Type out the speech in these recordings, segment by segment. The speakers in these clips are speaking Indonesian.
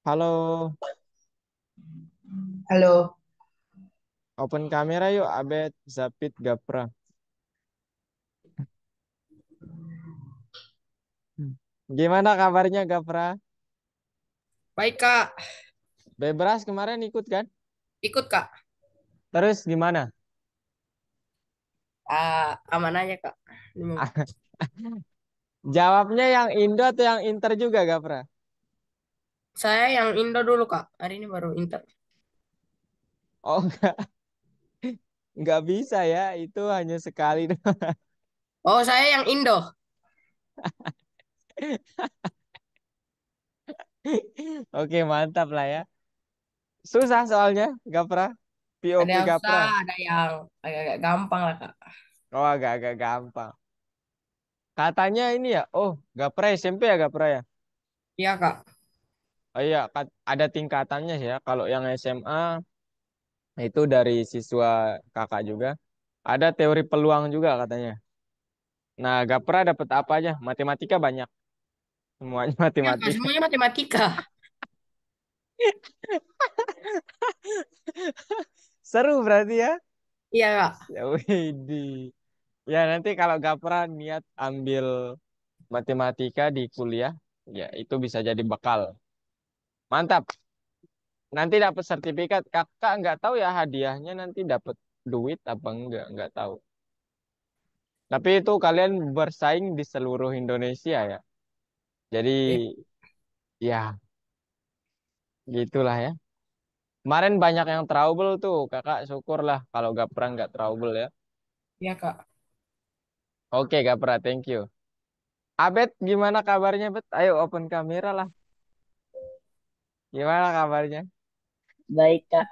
Halo, Halo, open kamera yuk, Abed, Zapit, Gapra. Hmm. Gimana kabarnya Gapra? baik Kak. Bebras kemarin ikut kan? Ikut Kak. Terus gimana? Aman aja Kak. Jawabnya yang Indo atau yang Inter juga Gapra? Saya yang Indo dulu Kak. Hari ini baru Inter. Oh enggak bisa ya, itu hanya sekali doang. Oh, saya yang Indo. Oke, mantap lah ya. Susah soalnya Gapra. Ada POV yang susah, Gapra. ada yang agak-agak gampang lah Kak. Oh, agak-agak gampang. Katanya ini ya, oh Gapra SMP ya Gapra ya? Iya Kak. Oh iya, ada tingkatannya sih ya. Kalau yang SMA itu dari siswa kakak juga. Ada teori peluang juga katanya. Nah, Gapra dapat apa aja? Matematika banyak. Semuanya Iya Kak, matematika. semuanya matematika. Seru berarti ya. Iya Kak. Ya, widih. Ya, nanti kalau Gapra niat ambil matematika di kuliah, ya itu bisa jadi bekal. Mantap. Nanti dapat sertifikat. Kakak nggak tahu ya hadiahnya nanti dapat duit apa enggak tahu. Tapi itu kalian bersaing di seluruh Indonesia ya. Jadi Iya, ya gitulah ya. Kemarin banyak yang trouble tuh, kakak syukurlah kalau Gapra nggak trouble ya. iya Kak. Oke Gapra, thank you. Abed, gimana kabarnya Bet? Ayo open kamera lah. Gimana kabarnya? Baik Kak.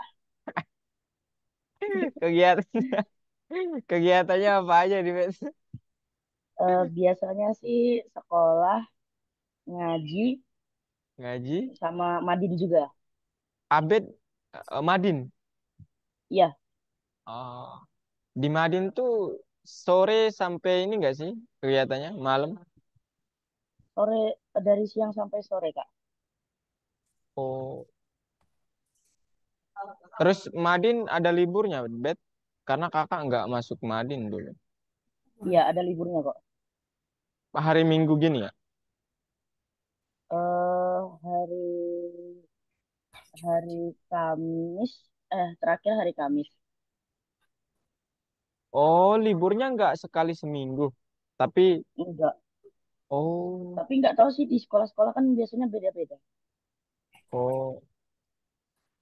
Kegiatan kegiatannya apa aja di Bet? Biasanya sih sekolah, ngaji, Ngaji. sama madin juga. Abed, Madin. Iya, Oh, di Madin tuh sore sampai ini nggak sih kegiatannya? Malam? sore dari siang sampai sore Kak. Oh, terus Madin ada liburnya, Bet? Karena kakak nggak masuk Madin dulu. Iya, ada liburnya kok. Hari Minggu gini ya? Hari hari Kamis, terakhir hari Kamis. Oh, liburnya nggak sekali seminggu. Tapi, Enggak. oh, Tapi nggak tahu sih di sekolah-sekolah kan biasanya beda-beda. oh.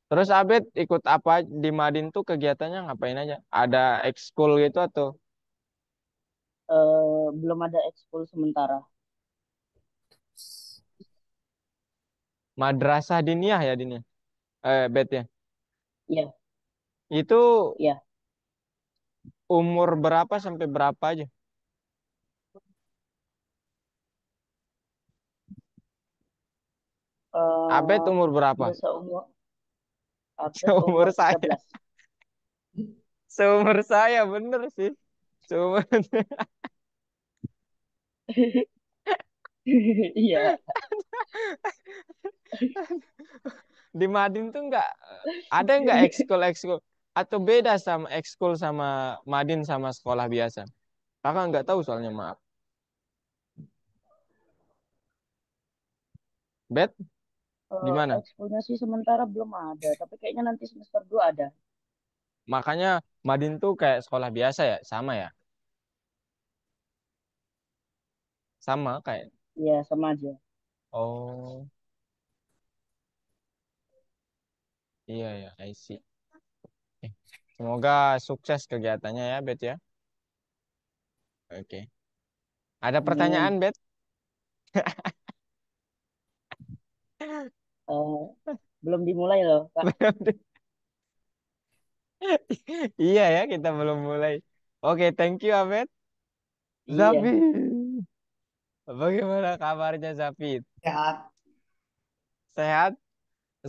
Terus Abed ikut apa di Madin tuh kegiatannya ngapain aja? Ada ekskul gitu atau Belum ada ekskul sementara. madrasah diniyah ya diniyah? Bet ya. Iya, Itu iya. umur berapa sampai berapa aja? Abed Eh umur berapa? Udah seumur update umur Seumur tiga saya. belas Seumur saya bener sih. Seumur Iya. di Madin tuh nggak ada nggak ekskul ekskul atau beda sama ekskul sama Madin sama sekolah biasa? Kakak nggak tahu soalnya maaf. Bet gimana? Ekskulnya sih sementara belum ada, tapi kayaknya nanti semester 2 ada. Makanya Madin tuh kayak sekolah biasa ya, sama ya, sama kayak. Iya, sama aja. Oh iya ya, I see. Eh, Semoga sukses kegiatannya ya, Bet ya. Oke. Ada Amin. pertanyaan, Bet? Eh, Belum dimulai loh, Kak. Iya ya, kita belum mulai. Oke, thank you, Abed. Iya. Zafi, bagaimana kabarnya Zapit? Ya. Sehat?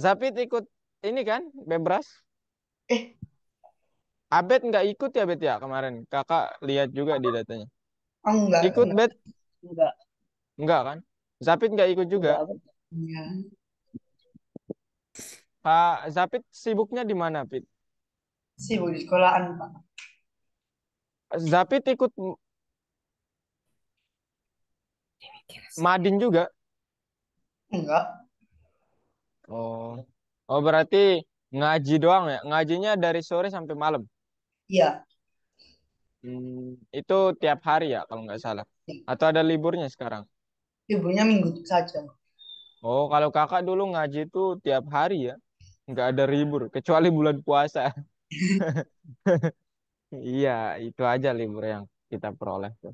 Zapit ikut ini kan, Bebras? Eh, Abed nggak ikut ya, Bet ya kemarin. Kakak lihat juga di datanya. oh, Ikut, Bet? enggak, Enggak kan? Zapit nggak ikut juga. enggak. Iya. Pak Zapit sibuknya di mana, Pit? Sibuk di sekolahan, Pak. Zapit ikut Madin juga. Enggak. Oh. Oh, berarti ngaji doang ya? Ngajinya dari sore sampai malam. Iya. Itu tiap hari ya kalau nggak salah. Atau ada liburnya sekarang? Liburnya minggu saja. Oh, kalau kakak dulu ngaji itu tiap hari ya? Nggak ada libur, kecuali bulan puasa. Iya, itu aja libur yang kita peroleh tuh.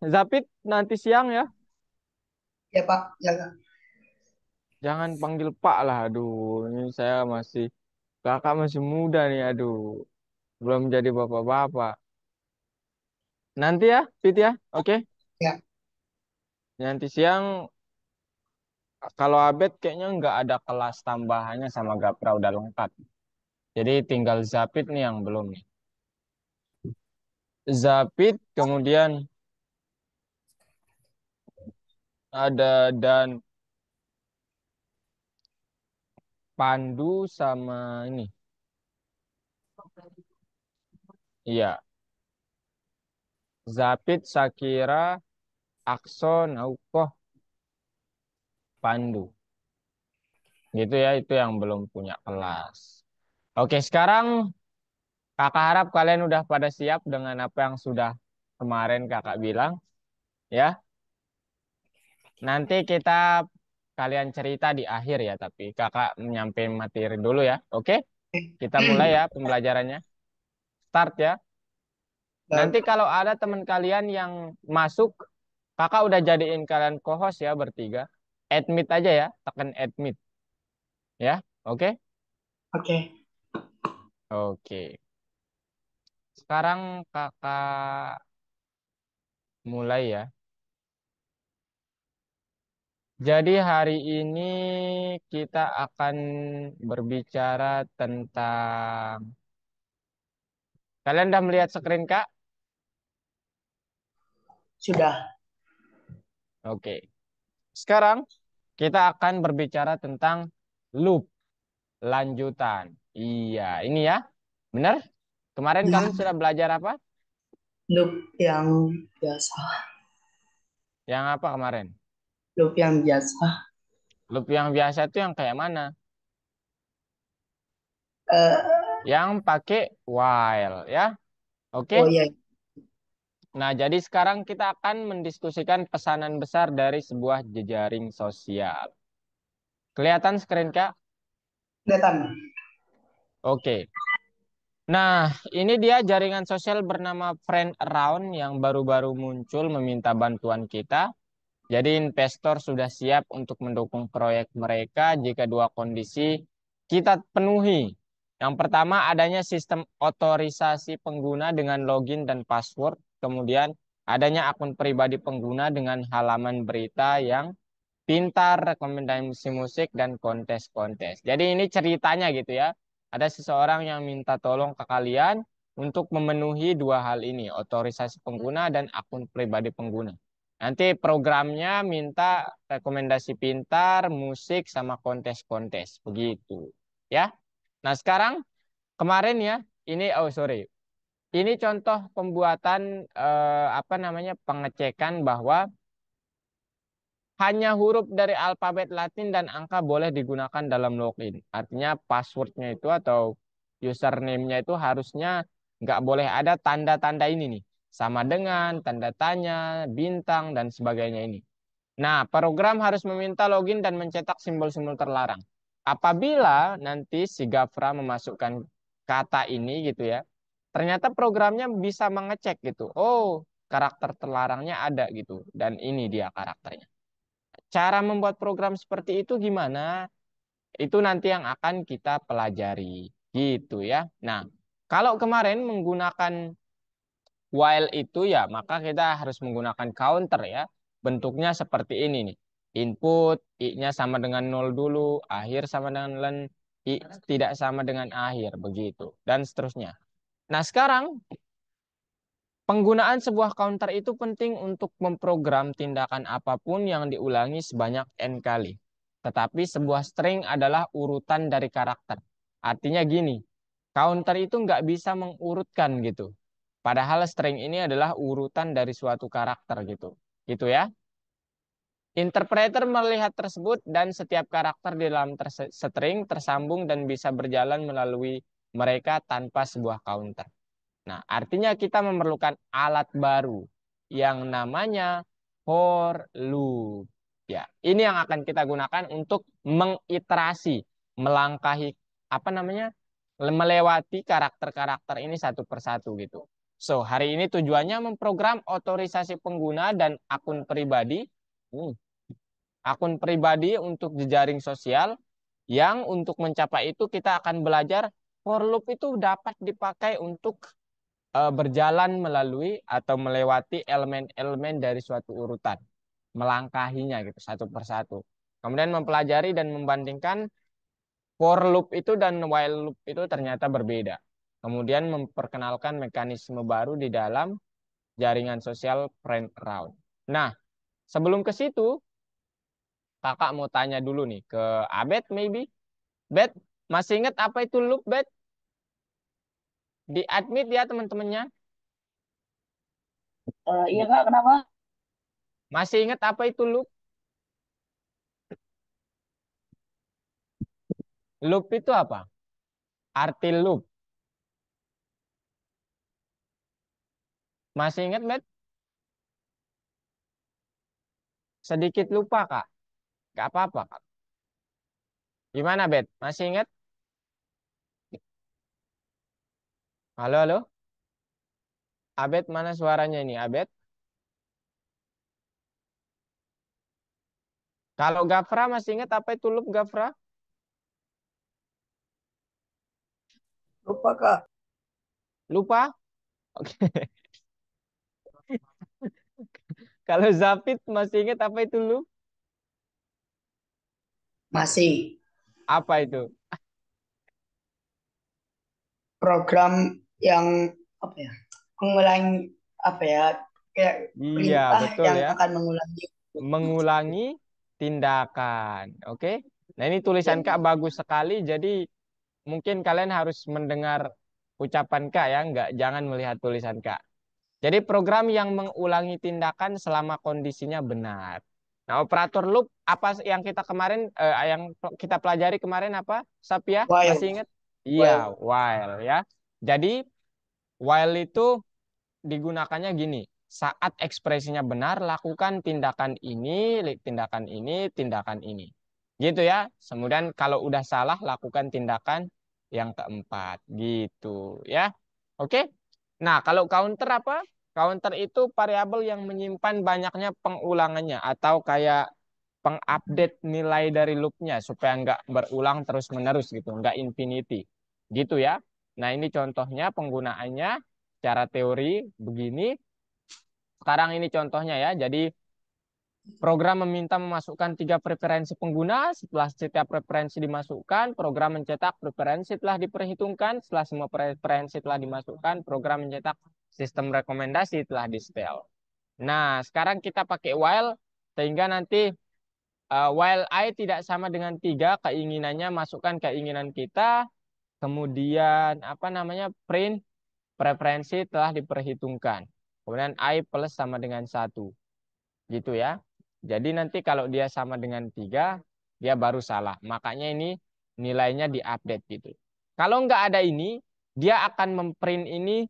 Zapit nanti siang ya. Ya, Pak. Jaga. Jangan panggil Pak lah. Aduh, ini saya masih kakak masih muda nih. Aduh, belum jadi bapak-bapak. Nanti ya, Fit ya. Oke. Ya. Nanti siang kalau Abed kayaknya nggak ada kelas tambahannya sama Gapra udah lengkap. Jadi tinggal Zapit nih yang belum nih. Zapit, kemudian ada dan Pandu sama ini. Iya, Zapit, Sakira, Akson, Aukoh, Pandu. Gitu ya, itu yang belum punya kelas. Oke, sekarang kakak harap kalian udah pada siap dengan apa yang sudah kemarin kakak bilang. Ya, nanti kita kalian cerita di akhir ya, tapi kakak nyampein materi dulu ya. Oke, kita mulai ya pembelajarannya. Start ya. Nanti Baik. kalau ada teman kalian yang masuk, kakak udah jadiin kalian co-host ya bertiga. Admit aja ya, tekan admit ya. Oke. Oke. Oke. Sekarang kakak mulai ya. Jadi hari ini kita akan berbicara tentang. Kalian udah melihat screen Kak? Sudah. Oke. Sekarang kita akan berbicara tentang loop lanjutan. Iya, ini ya. Benar? Kemarin Ya. kalian sudah belajar apa? Loop yang biasa. Yang apa kemarin? Loop yang biasa. Loop yang biasa itu yang kayak mana? Eh, Yang pakai while ya. Oke. oh iya. Nah, jadi sekarang kita akan mendiskusikan pesanan besar dari sebuah jejaring sosial. Kelihatan screen Kak? Kelihatan. Oke. Nah, ini dia jaringan sosial bernama Friend Around yang baru-baru muncul meminta bantuan kita. Jadi investor sudah siap untuk mendukung proyek mereka jika dua kondisi kita penuhi. Yang pertama adanya sistem otorisasi pengguna dengan login dan password. Kemudian adanya akun pribadi pengguna dengan halaman berita yang pintar, rekomendasi musik, dan kontes-kontes. Jadi ini ceritanya gitu ya. Ada seseorang yang minta tolong ke kalian untuk memenuhi dua hal ini, otorisasi pengguna dan akun pribadi pengguna. Nanti programnya minta rekomendasi pintar, musik, sama kontes-kontes. Begitu. Ya. Nah sekarang kemarin ya, ini, oh sorry. Ini contoh pembuatan apa namanya pengecekan bahwa hanya huruf dari alfabet Latin dan angka boleh digunakan dalam login. Artinya passwordnya itu atau username-nya itu harusnya nggak boleh ada tanda-tanda ini nih. Sama dengan tanda tanya, bintang, dan sebagainya ini. Nah, program harus meminta login dan mencetak simbol-simbol terlarang. Apabila nanti si Gafra memasukkan kata ini gitu ya, ternyata programnya bisa mengecek gitu. Oh, karakter terlarangnya ada gitu. Dan ini dia karakternya. Cara membuat program seperti itu gimana? Itu nanti yang akan kita pelajari. Gitu ya. Nah, kalau kemarin menggunakan while itu ya, maka kita harus menggunakan counter ya. Bentuknya seperti ini nih. Input, I-nya sama dengan nol dulu, akhir sama dengan len, I tidak sama dengan akhir, begitu. Dan seterusnya. Nah, sekarang penggunaan sebuah counter itu penting untuk memprogram tindakan apapun yang diulangi sebanyak N kali. Tetapi sebuah string adalah urutan dari karakter. Artinya gini, counter itu nggak bisa mengurutkan gitu. Padahal string ini adalah urutan dari suatu karakter gitu. Gitu ya. Interpreter melihat tersebut dan setiap karakter di dalam string tersambung dan bisa berjalan melalui mereka tanpa sebuah counter. Nah, artinya kita memerlukan alat baru yang namanya for loop. Ya, ini yang akan kita gunakan untuk mengiterasi, melangkahi apa namanya? Melewati karakter-karakter ini satu persatu gitu. So, hari ini tujuannya memprogram otorisasi pengguna dan akun pribadi. Akun pribadi untuk jejaring sosial yang untuk mencapai itu kita akan belajar for loop itu dapat dipakai untuk berjalan melalui atau melewati elemen-elemen dari suatu urutan, melangkahinya gitu satu persatu. Kemudian mempelajari dan membandingkan for loop itu dan while loop itu ternyata berbeda. Kemudian memperkenalkan mekanisme baru di dalam jaringan sosial friend around. Nah, sebelum ke situ, kakak mau tanya dulu nih ke Abed maybe. Bet, masih ingat apa itu loop, Bet? Di admit ya teman-temannya. Iya Kak, kenapa? Masih ingat apa itu loop? Loop itu apa? Arti loop. Masih ingat, Bet? Sedikit lupa, Kak. Gak apa-apa, Kak. Gimana, Bet? Masih ingat? Halo, halo? Abed, mana suaranya ini, Abed? Kalau Gafra masih ingat apa itu loop, Gafra? Lupa Kak. Lupa? Oke. Kalau Zafid masih ingat apa itu loop? Masih Apa itu? program yang apa ya? Mengulangi apa ya? Kayak Iya, perintah betul yang ya. akan mengulangi. Mengulangi tindakan. Oke. Nah, ini Ya, tulisan Kak bagus sekali. Jadi mungkin kalian harus mendengar ucapan Kak ya, jangan melihat tulisan Kak. Jadi program yang mengulangi tindakan selama kondisinya benar. Nah, operator loop apa yang kita kemarin yang kita pelajari kemarin apa? Sapia, while, masih ingat? while. Iya, while ya. Jadi while itu digunakannya gini. Saat ekspresinya benar, lakukan tindakan ini, tindakan ini, tindakan ini. Gitu ya. Kemudian kalau udah salah, lakukan tindakan yang keempat. Gitu ya. Oke. Nah, kalau counter apa? Counter itu variabel yang menyimpan banyaknya pengulangannya atau kayak pengupdate nilai dari loopnya supaya nggak berulang terus-menerus gitu, nggak infinity. Gitu ya. Nah, ini contohnya penggunaannya secara teori begini. Sekarang ini contohnya ya. Jadi program meminta memasukkan 3 preferensi pengguna. Setelah setiap preferensi dimasukkan, program mencetak preferensi telah diperhitungkan. Setelah semua preferensi telah dimasukkan, program mencetak sistem rekomendasi telah di-setel. Nah, sekarang kita pakai while sehingga nanti while I tidak sama dengan 3, keinginannya masukkan keinginan kita, kemudian apa namanya print preferensi telah diperhitungkan. Kemudian I plus sama dengan 1. Gitu ya. Jadi nanti kalau dia sama dengan 3, dia baru salah. Makanya ini nilainya diupdate gitu. Kalau nggak ada ini, dia akan memprint ini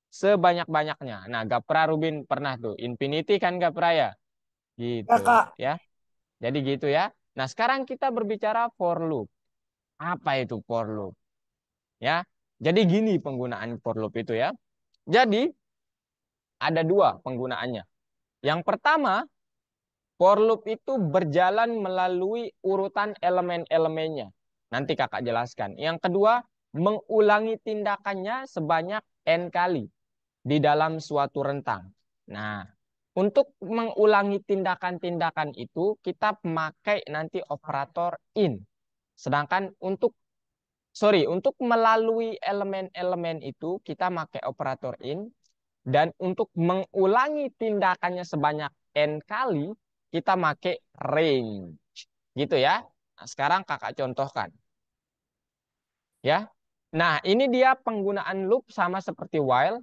sebanyak-banyaknya. Nah, Gapra Rubin pernah tuh. Infinity kan Gapra ya? Ya, Gitu Kak. ya. Jadi gitu ya. Nah, sekarang kita berbicara for loop. Apa itu for loop? Ya. Jadi gini penggunaan for loop itu ya. Jadi ada 2 penggunaannya. Yang pertama, for loop itu berjalan melalui urutan elemen-elemennya. Nanti kakak jelaskan. Yang kedua, mengulangi tindakannya sebanyak n kali di dalam suatu rentang. Nah, untuk mengulangi tindakan-tindakan itu, kita memakai nanti operator in. Sedangkan untuk melalui elemen-elemen itu, kita pakai operator in. Dan untuk mengulangi tindakannya sebanyak n kali, kita pakai range. Gitu ya. Nah, sekarang kakak contohkan. Ya. Nah, ini dia penggunaan loop sama seperti while.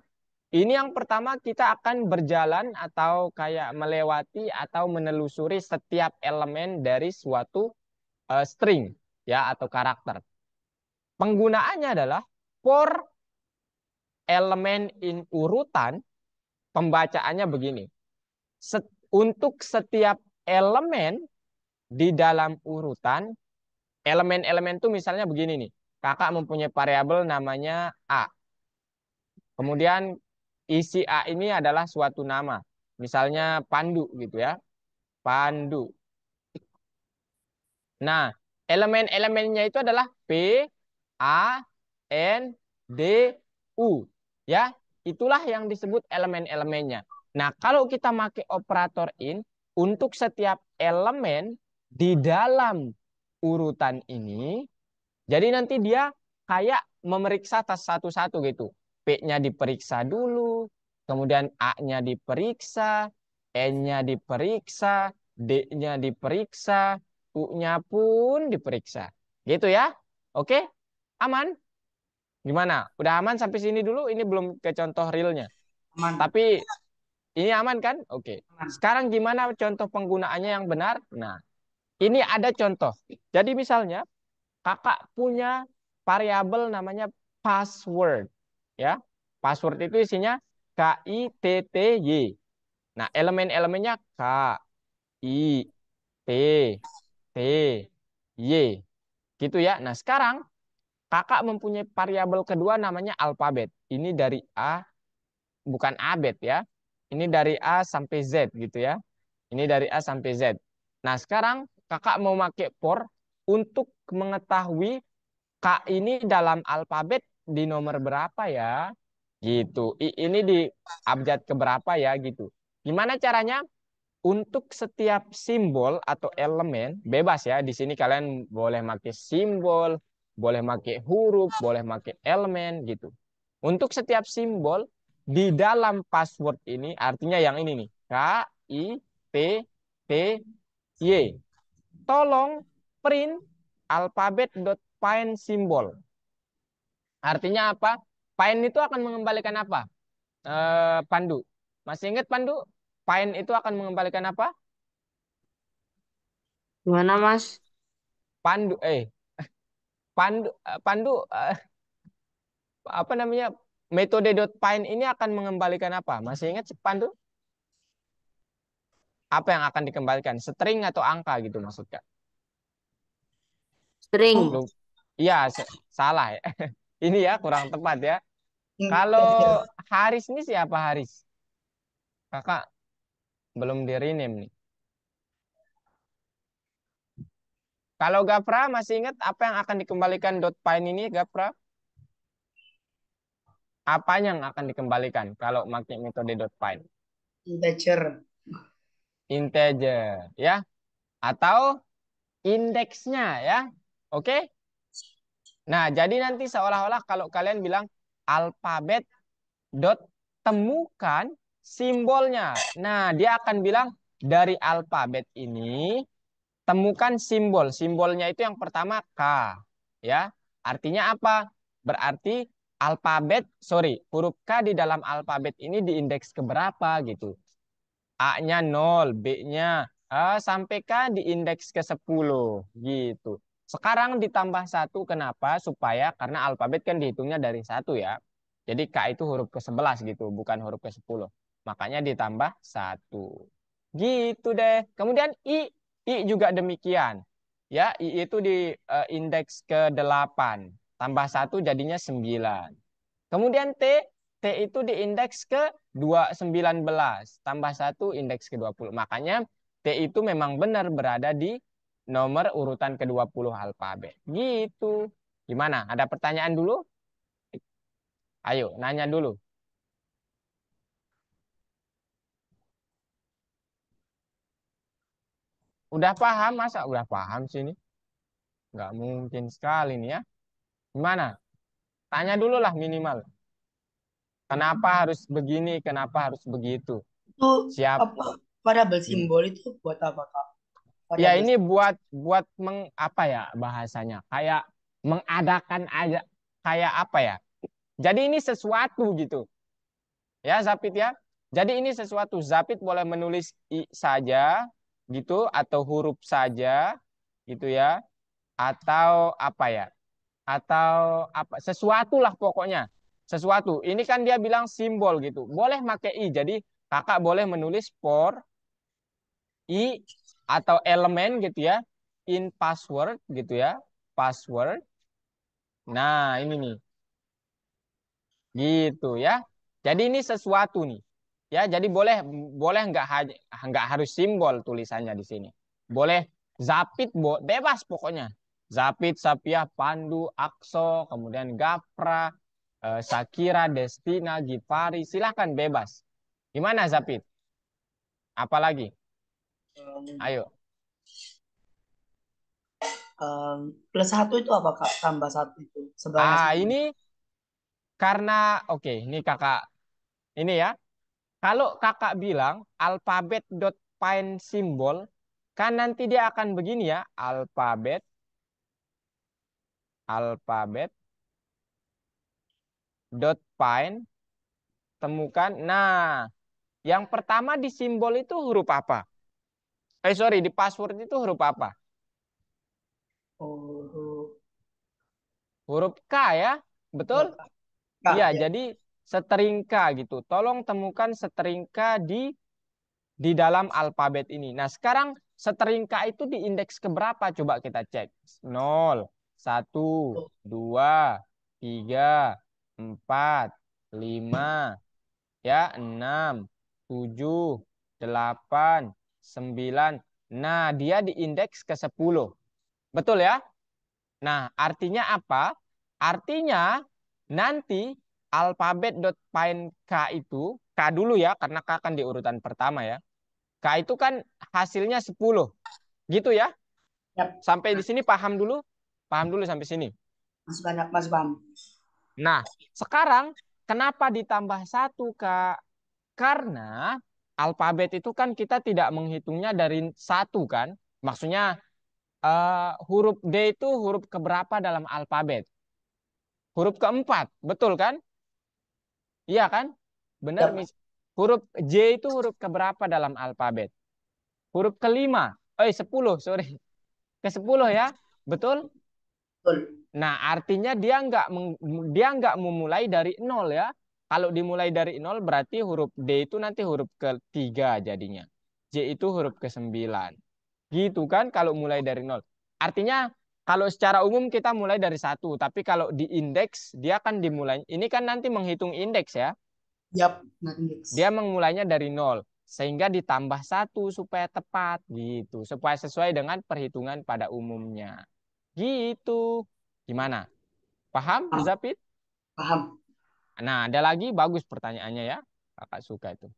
Ini yang pertama kita akan berjalan atau kayak melewati atau menelusuri setiap elemen dari suatu string ya atau karakter. Penggunaannya adalah for elemen in urutan, pembacaannya begini. Untuk setiap elemen di dalam urutan, elemen-elemen itu misalnya begini nih. Kakak mempunyai variabel namanya A. Kemudian isi A ini adalah suatu nama. Misalnya Pandu gitu ya. Pandu. Nah, elemen-elemennya itu adalah P, A, N, D, U. Ya, itulah yang disebut elemen-elemennya. Nah, kalau kita pakai operator in, untuk setiap elemen di dalam urutan ini, jadi nanti dia kayak memeriksa tas satu-satu gitu. P-nya diperiksa dulu, kemudian A-nya diperiksa, N-nya diperiksa, D-nya diperiksa, U-nya pun diperiksa. Gitu ya. Oke? Aman? Gimana? Udah aman sampai sini dulu? Ini belum ke contoh realnya. Aman. Tapi ini aman kan? Oke. Aman. Sekarang gimana contoh penggunaannya yang benar? Nah, ini ada contoh. Jadi misalnya kakak punya variabel namanya password. Ya. Password itu isinya KITTY. Nah, elemen-elemennya K, I, T, T, Y. Gitu ya. Nah, sekarang kakak mempunyai variabel kedua namanya alfabet. Ini dari A, bukan abet ya. Ini dari A sampai Z gitu ya. Ini dari A sampai Z. Nah, sekarang kakak mau pakai for untuk mengetahui K ini dalam alfabet di nomor berapa ya? Gitu. Ini di abjad keberapa ya gitu. Gimana caranya? Untuk setiap simbol atau elemen bebas ya. Di sini kalian boleh pakai simbol, boleh pakai huruf, boleh pakai elemen gitu. Untuk setiap simbol di dalam password ini artinya yang ini nih. K I T T Y. Tolong print alphabet.find symbol. Artinya apa? Find itu akan mengembalikan apa? Pandu. Masih ingat Pandu? Find itu akan mengembalikan apa? Gimana, Mas? Pandu Pandu apa namanya metode dot find ini akan mengembalikan apa? Masih ingat Pandu? Apa yang akan dikembalikan? String atau angka gitu maksudnya? String. Lu, iya salah ya. Ini ya kurang tepat ya. Kalau Integer. Haris ini siapa Haris? Kakak belum di rename nih. Kalau Gapra masih ingat apa yang akan dikembalikan dot find ini Gapra? Apa yang akan dikembalikan kalau pakai metode dot find? Integer. Integer ya atau indeksnya ya. Oke? Nah, jadi nanti seolah-olah kalau kalian bilang alfabet dot temukan simbolnya. Nah, dia akan bilang dari alfabet ini temukan simbol. Simbolnya itu yang pertama K. Ya. Artinya apa? Berarti huruf K di dalam alfabet ini di indeks keberapa gitu. A-nya 0, B-nya sampai K di indeks ke-10 gitu. Sekarang ditambah satu kenapa? Supaya karena alfabet kan dihitungnya dari satu ya. Jadi K itu huruf ke-11 gitu, bukan huruf ke-10. Makanya ditambah satu. Gitu deh. Kemudian I juga demikian. Ya, I itu di indeks ke-8. Tambah satu jadinya 9. Kemudian T itu di indeks ke-19. Tambah satu indeks ke-20. Makanya T itu memang benar berada di nomor urutan ke-20 alfabet. Gitu. Gimana? Ada pertanyaan dulu? Ayo, nanya dulu. Udah paham? Masa udah paham sini? Nggak mungkin sekali nih ya. Gimana? Tanya dulu lah minimal. Kenapa harus begini? Kenapa harus begitu? Itu Siap. apa? Variabel simbol itu buat apa, Kak? Oh, Ya dari ini buat apa ya bahasanya? Kayak mengadakan aja, kayak apa ya? Jadi ini sesuatu gitu. Ya, Zapit ya. Jadi ini sesuatu. Zapit boleh menulis i saja gitu atau huruf saja gitu ya. Atau apa ya? Atau apa? Sesuatu lah pokoknya. Sesuatu. Ini kan dia bilang simbol gitu. Boleh pakai i. Jadi kakak boleh menulis for i atau elemen gitu ya. In password gitu ya. Password. Nah, ini nih. Gitu ya. Jadi ini sesuatu nih. Ya, jadi boleh boleh nggak harus simbol tulisannya di sini. Boleh Zapit bebas pokoknya. Zapit, Sapiah, Pandu, Akso, kemudian Gapra, Sakira, Destina, Gifari, silahkan bebas. Gimana Zapit? Apalagi? em, Ayo. plus satu itu apa Kak? Tambah satu itu. Sebenarnya Ah, satu. ini karena oke, ini kakak ini ya. Kalau kakak bilang alfabet dot find simbol, kan nanti dia akan begini ya, alfabet dot find temukan. Nah, yang pertama di simbol itu huruf apa? Sorry, di password itu huruf apa? Oh, Huruf K ya, betul? ya Kak. Kak, Iya, ya. jadi string K gitu. Tolong temukan string K di dalam alfabet ini. Nah, sekarang string K itu di indeks keberapa? Coba kita cek. 0, 1, 2, 3, 4, 5, ya, 6, 7, 8, 9. Nah, dia di indeks ke-10. Betul ya? Nah, artinya apa? Artinya nanti alfabet.find K itu, K dulu ya, karena K kan di urutan pertama ya. K itu kan hasilnya 10. Gitu ya. Yap. Sampai di sini paham dulu? Paham dulu sampai sini. Masih banyak, masih paham. Nah, sekarang kenapa ditambah satu, Kak? Karena alfabet itu kan kita tidak menghitungnya dari satu kan. Maksudnya huruf D itu huruf keberapa dalam alfabet? Huruf keempat, betul kan? Iya kan? Benar, Yap, Miss. Huruf J itu huruf keberapa dalam alfabet? Huruf kelima. 10, sorry. Ke-10 ya. Betul? betul. Nah, artinya dia nggak memulai dari nol ya. Kalau dimulai dari nol berarti huruf D itu nanti huruf ketiga jadinya. J itu huruf ke-9. Gitu kan kalau mulai dari nol. Artinya kalau secara umum kita mulai dari satu, tapi kalau di indeks dia kan dimulai. Ini kan nanti menghitung indeks ya. Yap, nah indeks. Dia memulainya dari nol sehingga ditambah satu supaya tepat gitu, supaya sesuai dengan perhitungan pada umumnya. Gitu. Gimana? Paham, Paham, Zapit? paham. Nah, ada lagi bagus pertanyaannya ya. Kakak suka itu.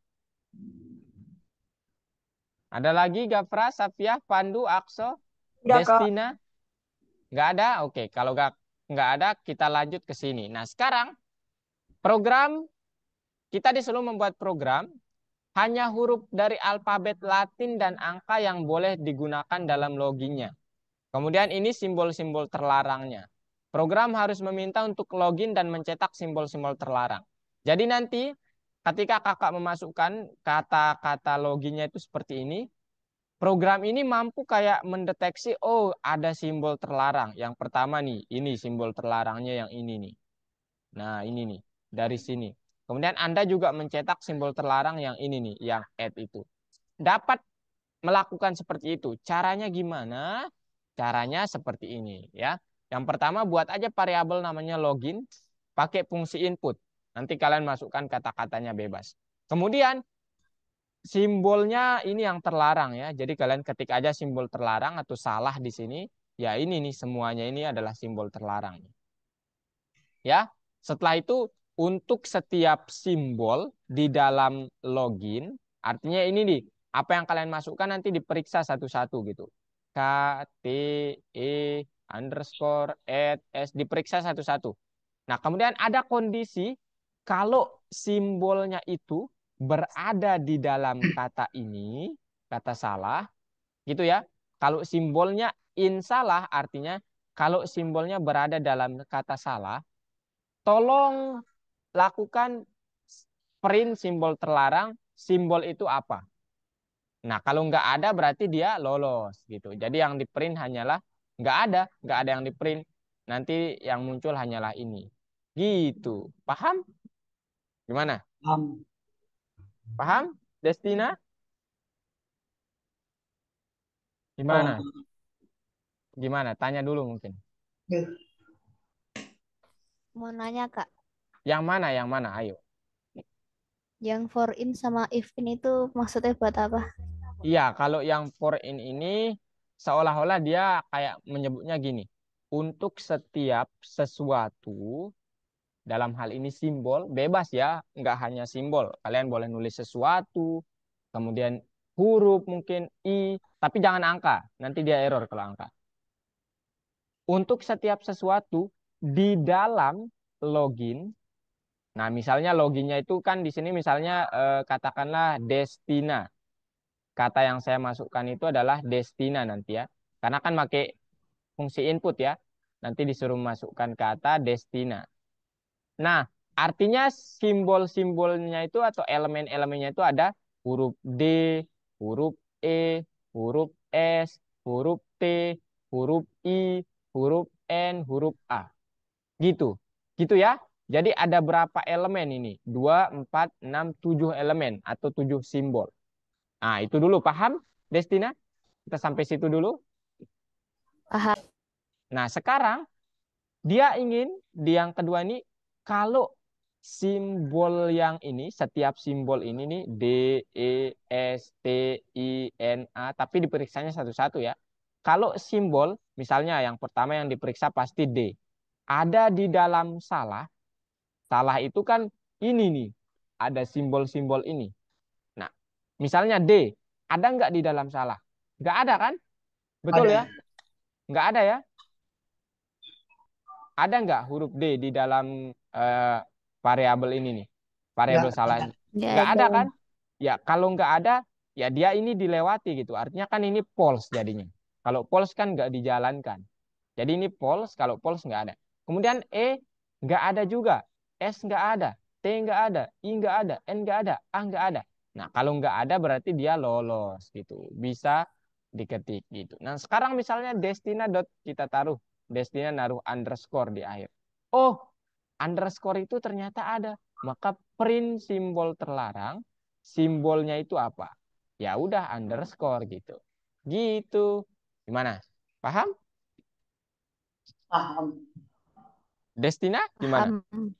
Ada lagi Gafra, Safiah, Pandu, Akso, Tidak Kak. Destina? Nggak ada? Oke, kalau nggak ada, kita lanjut ke sini. Nah, sekarang program, kita disuruh membuat program, hanya huruf dari alfabet Latin dan angka yang boleh digunakan dalam loginnya. Kemudian ini simbol-simbol terlarangnya. Program harus meminta untuk login dan mencetak simbol-simbol terlarang. Jadi nanti ketika kakak memasukkan kata-kata loginnya itu seperti ini, program ini mampu kayak mendeteksi, oh ada simbol terlarang. Yang pertama nih, ini simbol terlarangnya yang ini nih. Nah ini nih, dari sini. Kemudian Anda juga mencetak simbol terlarang yang ini nih, yang add itu. Dapat melakukan seperti itu. Caranya gimana? Caranya seperti ini ya. Yang pertama buat aja variabel namanya login, pakai fungsi input. Nanti kalian masukkan kata-katanya bebas. Kemudian simbolnya ini yang terlarang ya. Jadi kalian ketik aja simbol terlarang atau salah di sini. Ya ini nih semuanya ini adalah simbol terlarang. Ya. Setelah itu untuk setiap simbol di dalam login, artinya ini nih, apa yang kalian masukkan nanti diperiksa satu-satu gitu. K, T, E, underscore, S, diperiksa satu-satu. Nah, kemudian ada kondisi kalau simbolnya itu berada di dalam kata ini, kata salah, gitu ya. Kalau simbolnya in salah, artinya kalau simbolnya berada dalam kata salah, tolong lakukan print simbol terlarang. Simbol itu apa? Nah, kalau nggak ada berarti dia lolos gitu. Jadi yang di print hanyalah nggak ada yang di print. Nanti yang muncul hanyalah ini. Gitu. Paham? Gimana? Paham. Paham? Destina? Oh, Gimana? Gimana? Tanya dulu mungkin. oke. Mau nanya Kak, Yang mana? Yang mana? Ayo. yang for in sama if in itu maksudnya buat apa? Iya, kalau yang for in ini seolah-olah dia kayak menyebutnya gini. Untuk setiap sesuatu, dalam hal ini simbol, bebas ya, nggak hanya simbol. Kalian boleh nulis sesuatu, kemudian huruf mungkin i, tapi jangan angka. Nanti dia error kalau angka. Untuk setiap sesuatu di dalam login. Nah, misalnya loginnya itu kan di sini misalnya katakanlah Destina. Kata yang saya masukkan itu adalah Destina nanti ya. Karena kan pakai fungsi input ya. Nanti disuruh masukkan kata Destina. Nah, artinya simbol-simbolnya itu atau elemen-elemennya itu ada huruf D, huruf E, huruf S, huruf T, huruf I, huruf N, huruf A. Gitu. Gitu ya. Jadi ada berapa elemen ini? 2, 4, 6, 7 elemen atau 7 simbol. Nah, itu dulu paham, Destina? Kita sampai situ dulu. Paham. Nah, sekarang dia ingin di yang kedua ini kalau simbol yang ini, setiap simbol ini nih D, E, S, T, I, N, A, tapi diperiksanya satu-satu ya. Kalau simbol, misalnya yang pertama yang diperiksa pasti D. Ada di dalam salah, salah itu kan ini nih, ada simbol-simbol ini. Nah, misalnya D, ada nggak di dalam salah? Nggak ada kan? Betul ya? Ada. Nggak ada ya? Ada nggak huruf D di dalam variabel ini nih? Variabel Nggak salah ada. ini. Nggak Nggak ada. ada kan? Ya, kalau nggak ada, ya dia ini dilewati gitu. Artinya kan ini false jadinya. Kalau false kan nggak dijalankan. Jadi ini false, kalau false nggak ada. Kemudian E nggak ada juga. S nggak ada. T nggak ada. I nggak ada. N nggak ada. A nggak ada. Nah, kalau nggak ada berarti dia lolos gitu. Bisa diketik gitu. Nah, sekarang misalnya Destina dot kita taruh. Destina naruh underscore di akhir. Oh, underscore itu ternyata ada. Maka print simbol terlarang. Simbolnya itu apa? Ya udah underscore gitu. Gitu. Gimana? Paham? Paham. Destina gimana? Paham.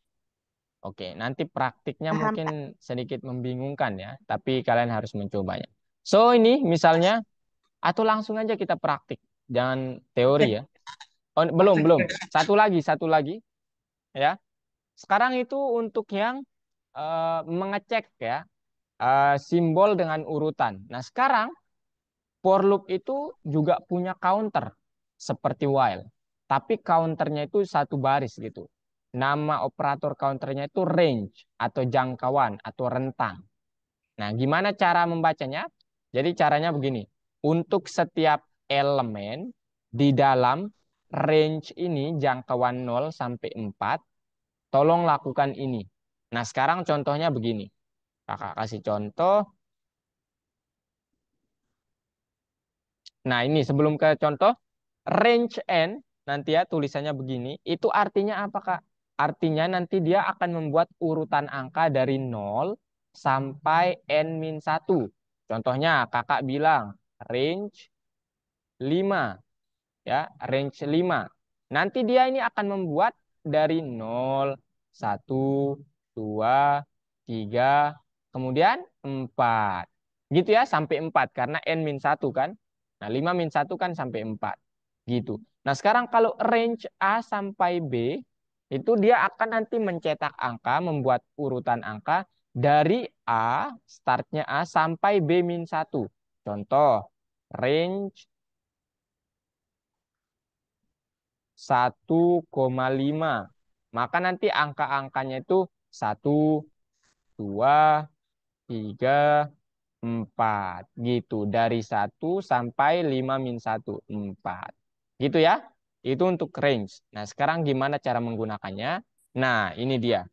Oke, nanti praktiknya Paham Kak. mungkin sedikit membingungkan ya, tapi kalian harus mencobanya. So, ini misalnya, atau langsung aja kita praktik. Jangan teori Oke, ya. Oh, belum, praktek. belum. Satu lagi ya. Sekarang itu untuk yang mengecek ya, simbol dengan urutan. Nah, sekarang for loop itu juga punya counter seperti while. Tapi counternya itu satu baris gitu. Nama operator counternya itu range atau jangkauan atau rentang. Nah, gimana cara membacanya? Jadi caranya begini. Untuk setiap elemen di dalam range ini jangkauan 0 sampai 4, tolong lakukan ini. Nah, sekarang contohnya begini. Kakak kasih contoh. Nah, ini sebelum ke contoh, range n nanti ya tulisannya begini, itu artinya apa, Kak? Artinya nanti dia akan membuat urutan angka dari 0 sampai n-1. Contohnya Kakak bilang range 5 ya, range 5. Nanti dia ini akan membuat dari 0, 1, 2, 3, kemudian 4. Gitu ya, sampai 4 karena n-1 kan. Nah, 5-1 kan sampai 4. Gitu. Nah, sekarang kalau range A sampai B, itu dia akan nanti mencetak angka, membuat urutan angka dari A, startnya A sampai B-1. Contoh, range 1,5. Maka nanti angka-angkanya itu 1, 2, 3, 4. Gitu. Dari 1 sampai 5-1. 4. Gitu ya. Itu untuk range. Nah, sekarang gimana cara menggunakannya? Nah, ini dia.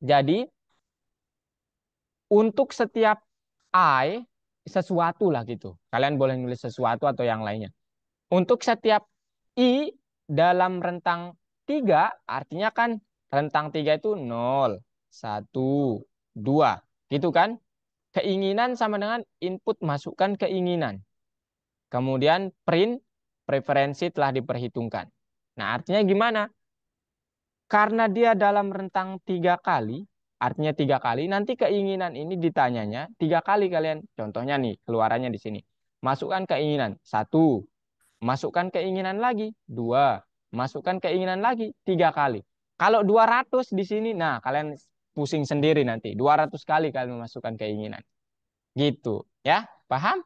Jadi, untuk setiap I, sesuatu lah gitu. Kalian boleh nulis sesuatu atau yang lainnya. Untuk setiap I dalam rentang 3, artinya kan rentang 3 itu 0, 1, 2. Gitu kan? Keinginan sama dengan input masukkan keinginan. Kemudian print, preferensi telah diperhitungkan. Nah, artinya gimana? Karena dia dalam rentang 3 kali, artinya 3 kali, nanti keinginan ini ditanyanya 3 kali kalian. Contohnya nih, keluarannya di sini. Masukkan keinginan, 1. Masukkan keinginan lagi, 2. Masukkan keinginan lagi, 3 kali. Kalau 200 di sini, nah kalian pusing sendiri nanti. 200 kali kalian memasukkan keinginan. Gitu. Ya, paham?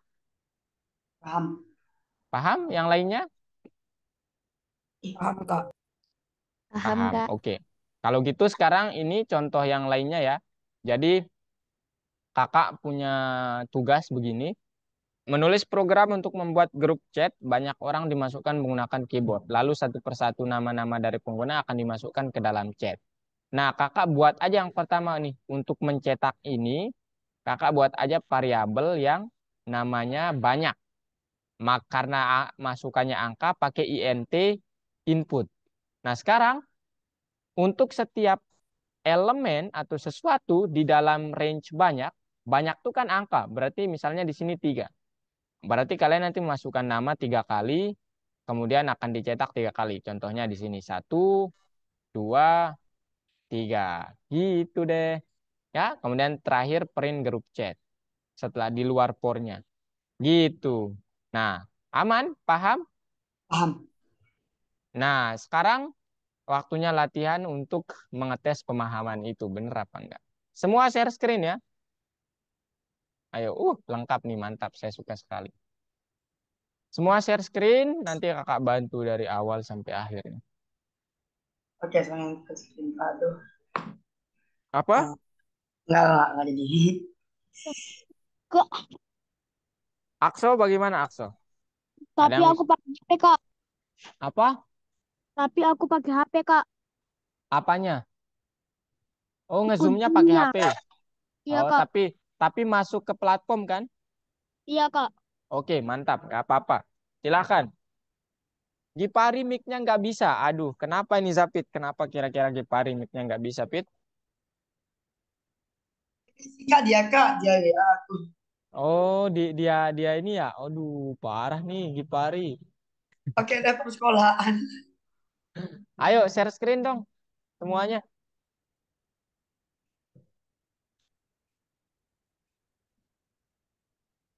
Paham. Paham yang lainnya? Paham, Kak. Paham, Paham. Kak. Oke. Kalau gitu sekarang ini contoh yang lainnya ya. Jadi kakak punya tugas begini. Menulis program untuk membuat grup chat, banyak orang dimasukkan menggunakan keyboard. Lalu satu persatu nama-nama dari pengguna akan dimasukkan ke dalam chat. Nah, kakak buat aja yang pertama nih. Untuk mencetak ini, kakak buat aja variabel yang namanya banyak. Karena masukannya angka, pakai int input. Nah, sekarang untuk setiap elemen atau sesuatu di dalam range banyak, banyak itu kan angka. Berarti misalnya di sini 3. Berarti kalian nanti masukkan nama 3 kali, kemudian akan dicetak 3 kali. Contohnya di sini 1, 2, 3. Gitu deh. Ya, kemudian terakhir print grup chat setelah di luar for-nya. Gitu. Nah, aman? Paham? Paham. Nah, sekarang waktunya latihan untuk mengetes pemahaman itu. Bener apa enggak? Semua share screen ya. Ayo, lengkap nih, mantap. Saya suka sekali. Semua share screen, nanti kakak bantu dari awal sampai akhir. Oke, saya ke screen. Aduh. Apa? Enggak jadi. Kak, Akso bagaimana Akso? Ada tapi yang aku pakai HP, Kak. apa? Tapi aku pakai HP, Kak. Apanya? Oh, ngezoomnya pakai Ujungnya. HP. Iya, Oh, Kak. tapi masuk ke platform kan? Iya, Kak. Oke, mantap. Nggak apa-apa. Silakan. Gipari mic-nya nggak bisa. Aduh, kenapa ini Zapit? Kenapa kira-kira Gipari mic-nya nggak bisa, Pit? Kak dia kak dia ya aku. Oh, dia dia ini ya. Aduh, parah nih Gipari. Oke, deh persekolahan. Ayo share screen dong semuanya.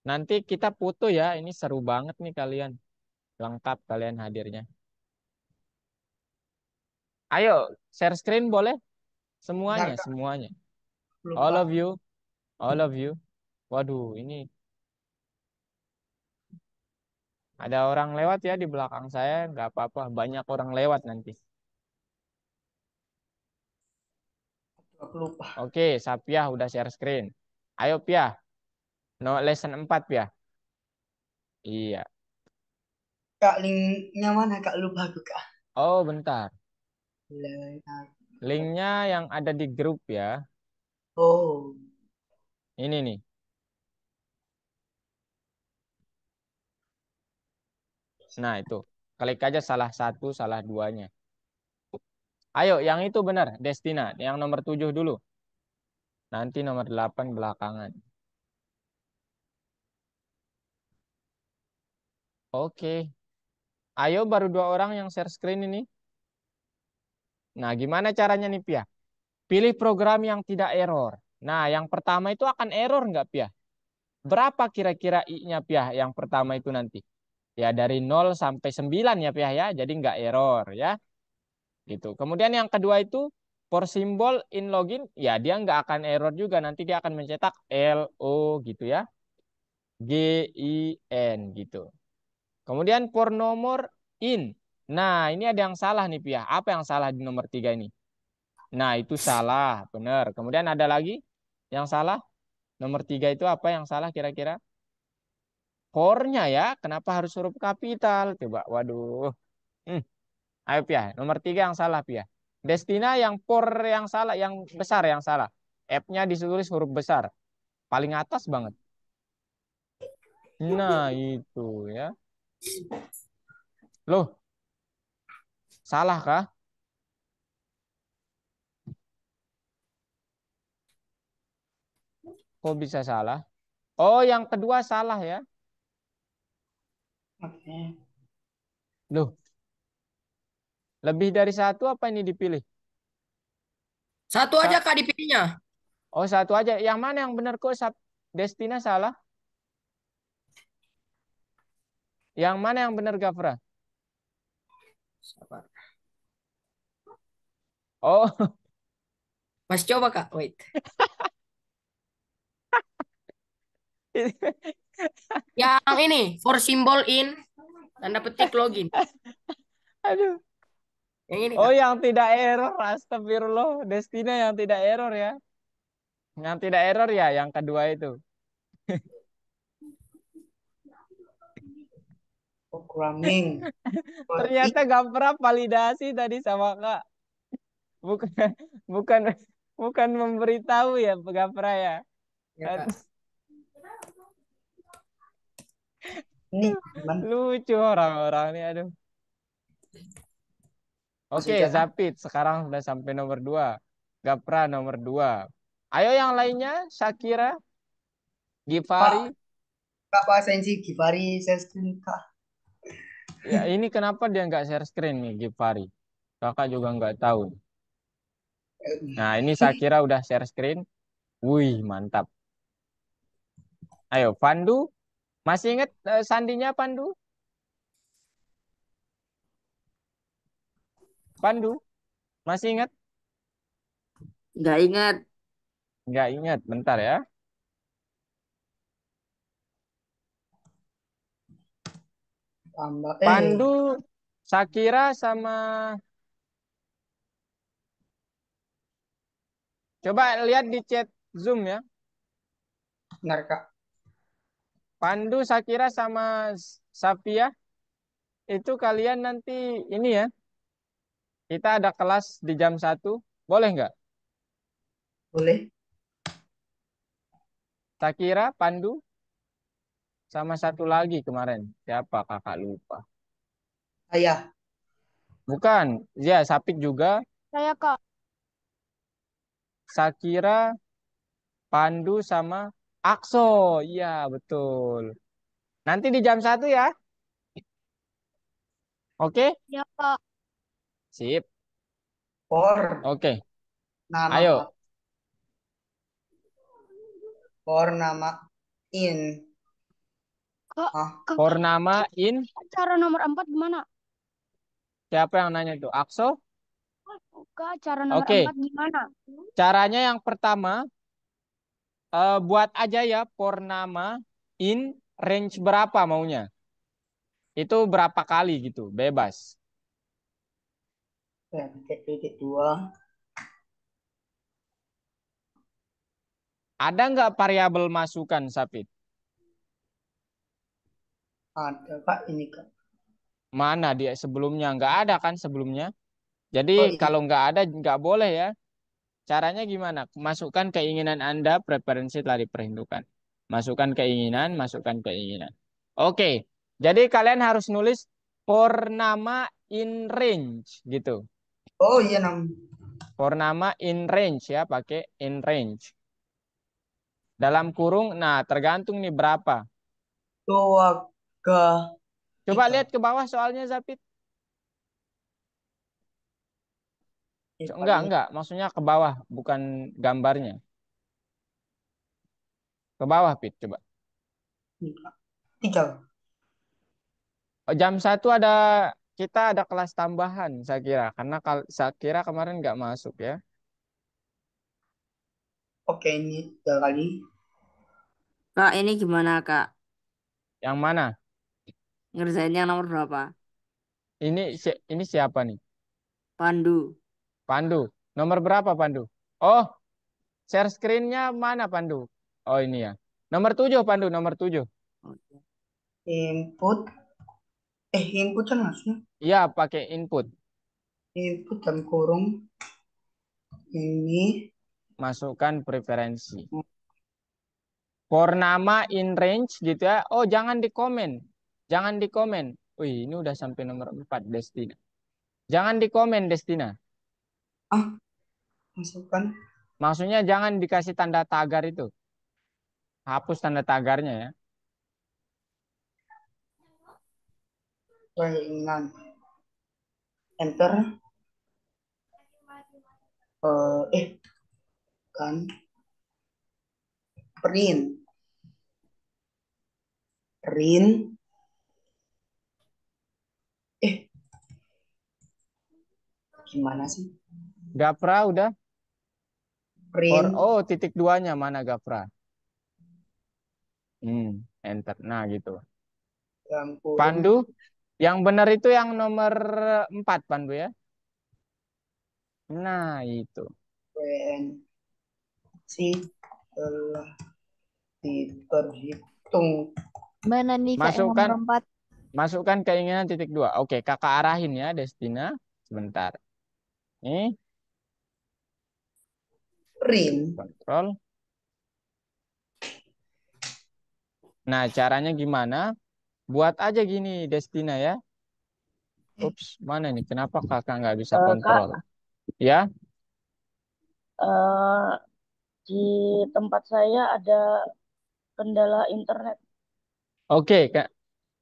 Nanti kita foto ya. Ini seru banget nih kalian. Lengkap kalian hadirnya. Ayo share screen boleh? Bentar Semuanya, kak, semuanya. All lupa. of you, all of you. Waduh, ini ada orang lewat ya di belakang saya. Nggak apa-apa, banyak orang lewat nanti. Aku lupa. Oke, Sapiah udah share screen. Ayo Piah, no lesson 4 Piah. Iya. Kak linknya mana kak, lupa aku kak. Oh, bentar. Nah, Linknya yang ada di grup ya. oh, Ini nih. Nah, itu. Klik aja salah satu, salah duanya. Ayo, yang itu benar, Destina. Yang nomor 7 dulu. Nanti nomor 8 belakangan. Oke. Ayo, baru 2 orang yang share screen ini. Nah, gimana caranya nih, Pia? Pilih program yang tidak error. Nah, yang pertama itu akan error nggak, Pia? Berapa kira-kira I-nya, Pia, yang pertama itu nanti? Ya, dari 0 sampai 9 ya, Pia, ya. Jadi nggak error, ya. Gitu. Kemudian yang kedua itu, for symbol in login, ya dia nggak akan error juga. Nanti dia akan mencetak LO gitu ya. GIN gitu. Kemudian for nomor in. Nah, ini ada yang salah nih, Pia. Apa yang salah di nomor 3 ini? Nah, itu salah, benar. Kemudian ada lagi yang salah. Nomor 3 itu apa yang salah kira-kira? For-nya ya. Kenapa harus huruf kapital? Coba, waduh. Hmm. Ayo Pia, nomor 3 yang salah Pia. Destina yang for yang salah, yang besar yang salah. F-nya ditulis huruf besar. Paling atas banget. Nah, itu ya. Loh, salah kah? Kok bisa salah? Oh, yang kedua salah ya. Oke. Loh, lebih dari satu apa ini dipilih? Satu aja Sa- Kak dipilihnya. Oh, satu aja. Yang mana yang benar kok Destina salah? Yang mana yang benar Gafra? Sabar. Oh, Mas coba Kak, wait. Yang ini, for symbol in, tanda petik login. aduh. Yang ini Oh, Kak. yang tidak error. Astagfirullah. Destina yang tidak error ya. Yang tidak error ya, yang kedua itu. Programming. Ternyata Gafra validasi tadi sama Kak. Bukan bukan bukan memberitahu ya Gafra ya. Ya Kak. Ini gimana? Lucu orang-orang ini aduh. Oke, Masih jalan? Zapit sekarang sudah sampai nomor 2. Gapra nomor 2. Ayo yang lainnya, Shakira, Pak, Givari. Kak Pak Sensi Givari saya screen Kak. Ya, ini kenapa dia nggak share screen nih, Givari? Kakak juga nggak tahu. Nah, ini Shakira udah share screen. Wih, mantap. Ayo, Pandu. Masih ingat sandinya Pandu? Pandu, masih ingat? Nggak ingat. Nggak ingat, bentar ya. Tambah Pandu, Shakira sama coba lihat di chat Zoom ya. benar Kak. Pandu, Shakira sama Safia itu kalian nanti ini ya. Kita ada kelas di jam 1. Boleh nggak? Boleh. Shakira, Pandu, sama satu lagi kemarin. Siapa kakak lupa. Saya. Bukan. Ya, Sapik juga. Saya Kak. Shakira, Pandu, sama Akso. Iya, betul. Nanti di jam 1 ya. Oke? Ya Kak. Sip. For Oke. nama Kak. Ayo. For nama in. Kak, Ah, Kakak, Purnama in. cara nomor 4 gimana? Siapa yang nanya itu? Akso? Kak, cara nomor Oke. 4 gimana? Caranya yang pertama. Buat aja ya Purnama in range berapa maunya. Itu berapa kali gitu. Bebas. titik dua. Ada nggak variabel masukan, Sapit? Ada Kak ini Kak. Mana dia sebelumnya? Nggak ada kan sebelumnya? Jadi Oh ini. kalau nggak ada nggak boleh ya. Caranya gimana? Masukkan keinginan Anda, preferensi telah diperhitungkan. Masukkan keinginan, masukkan keinginan. Oke, jadi kalian harus nulis for nama in range gitu. Oh iya nam. For nama in range ya, pakai in range. Dalam kurung, nah tergantung nih berapa. Dua ke Coba tiga. lihat ke bawah soalnya Zapit. Paling Enggak. Maksudnya ke bawah, bukan gambarnya. Ke bawah, Pit, coba. ini, Kak. Tiga. Oh, jam 1 kita ada kelas tambahan, saya kira. Karena saya kira kemarin nggak masuk ya. Oke ini tiga kali. Kak, ini gimana Kak? Yang mana? Ngerjain yang nomor berapa? Ini siapa nih? Pandu. Pandu. Nomor berapa, Pandu? Oh, share screen-nya mana, Pandu? Oh ini ya. Nomor 7 Pandu, nomor 7. Input. Input kan maksudnya. Iya, pakai input. Input dan kurung. Ini. Masukkan preferensi. For nama in range gitu ya. Oh, jangan di komen. Jangan di komen. Wih, ini udah sampai nomor 4 Destina. Jangan di komen Destina. Masukkan. Maksudnya jangan dikasih tanda tagar itu. Hapus tanda tagarnya ya. Keinginan. Enter. Kan. Print. Print. Gimana sih? Gapra udah. Print. Oh, titik duanya mana Gapra? Enter. Nah gitu. Yang kurung. Pandu, yang benar itu yang nomor 4 Pandu ya. Nah itu. Si telah diperhitung. Mana nih Kak yang Masukkan. nomor 4? Masukkan keinginan titik 2. Oke, kakak arahin ya Destina. Sebentar. Ini Print. kontrol. Nah, caranya gimana? Buat aja gini Destina ya. Ups, mana nih? Kenapa kakak nggak bisa Kak, kontrol? Ya, eh, di tempat saya ada kendala internet. oke Kak.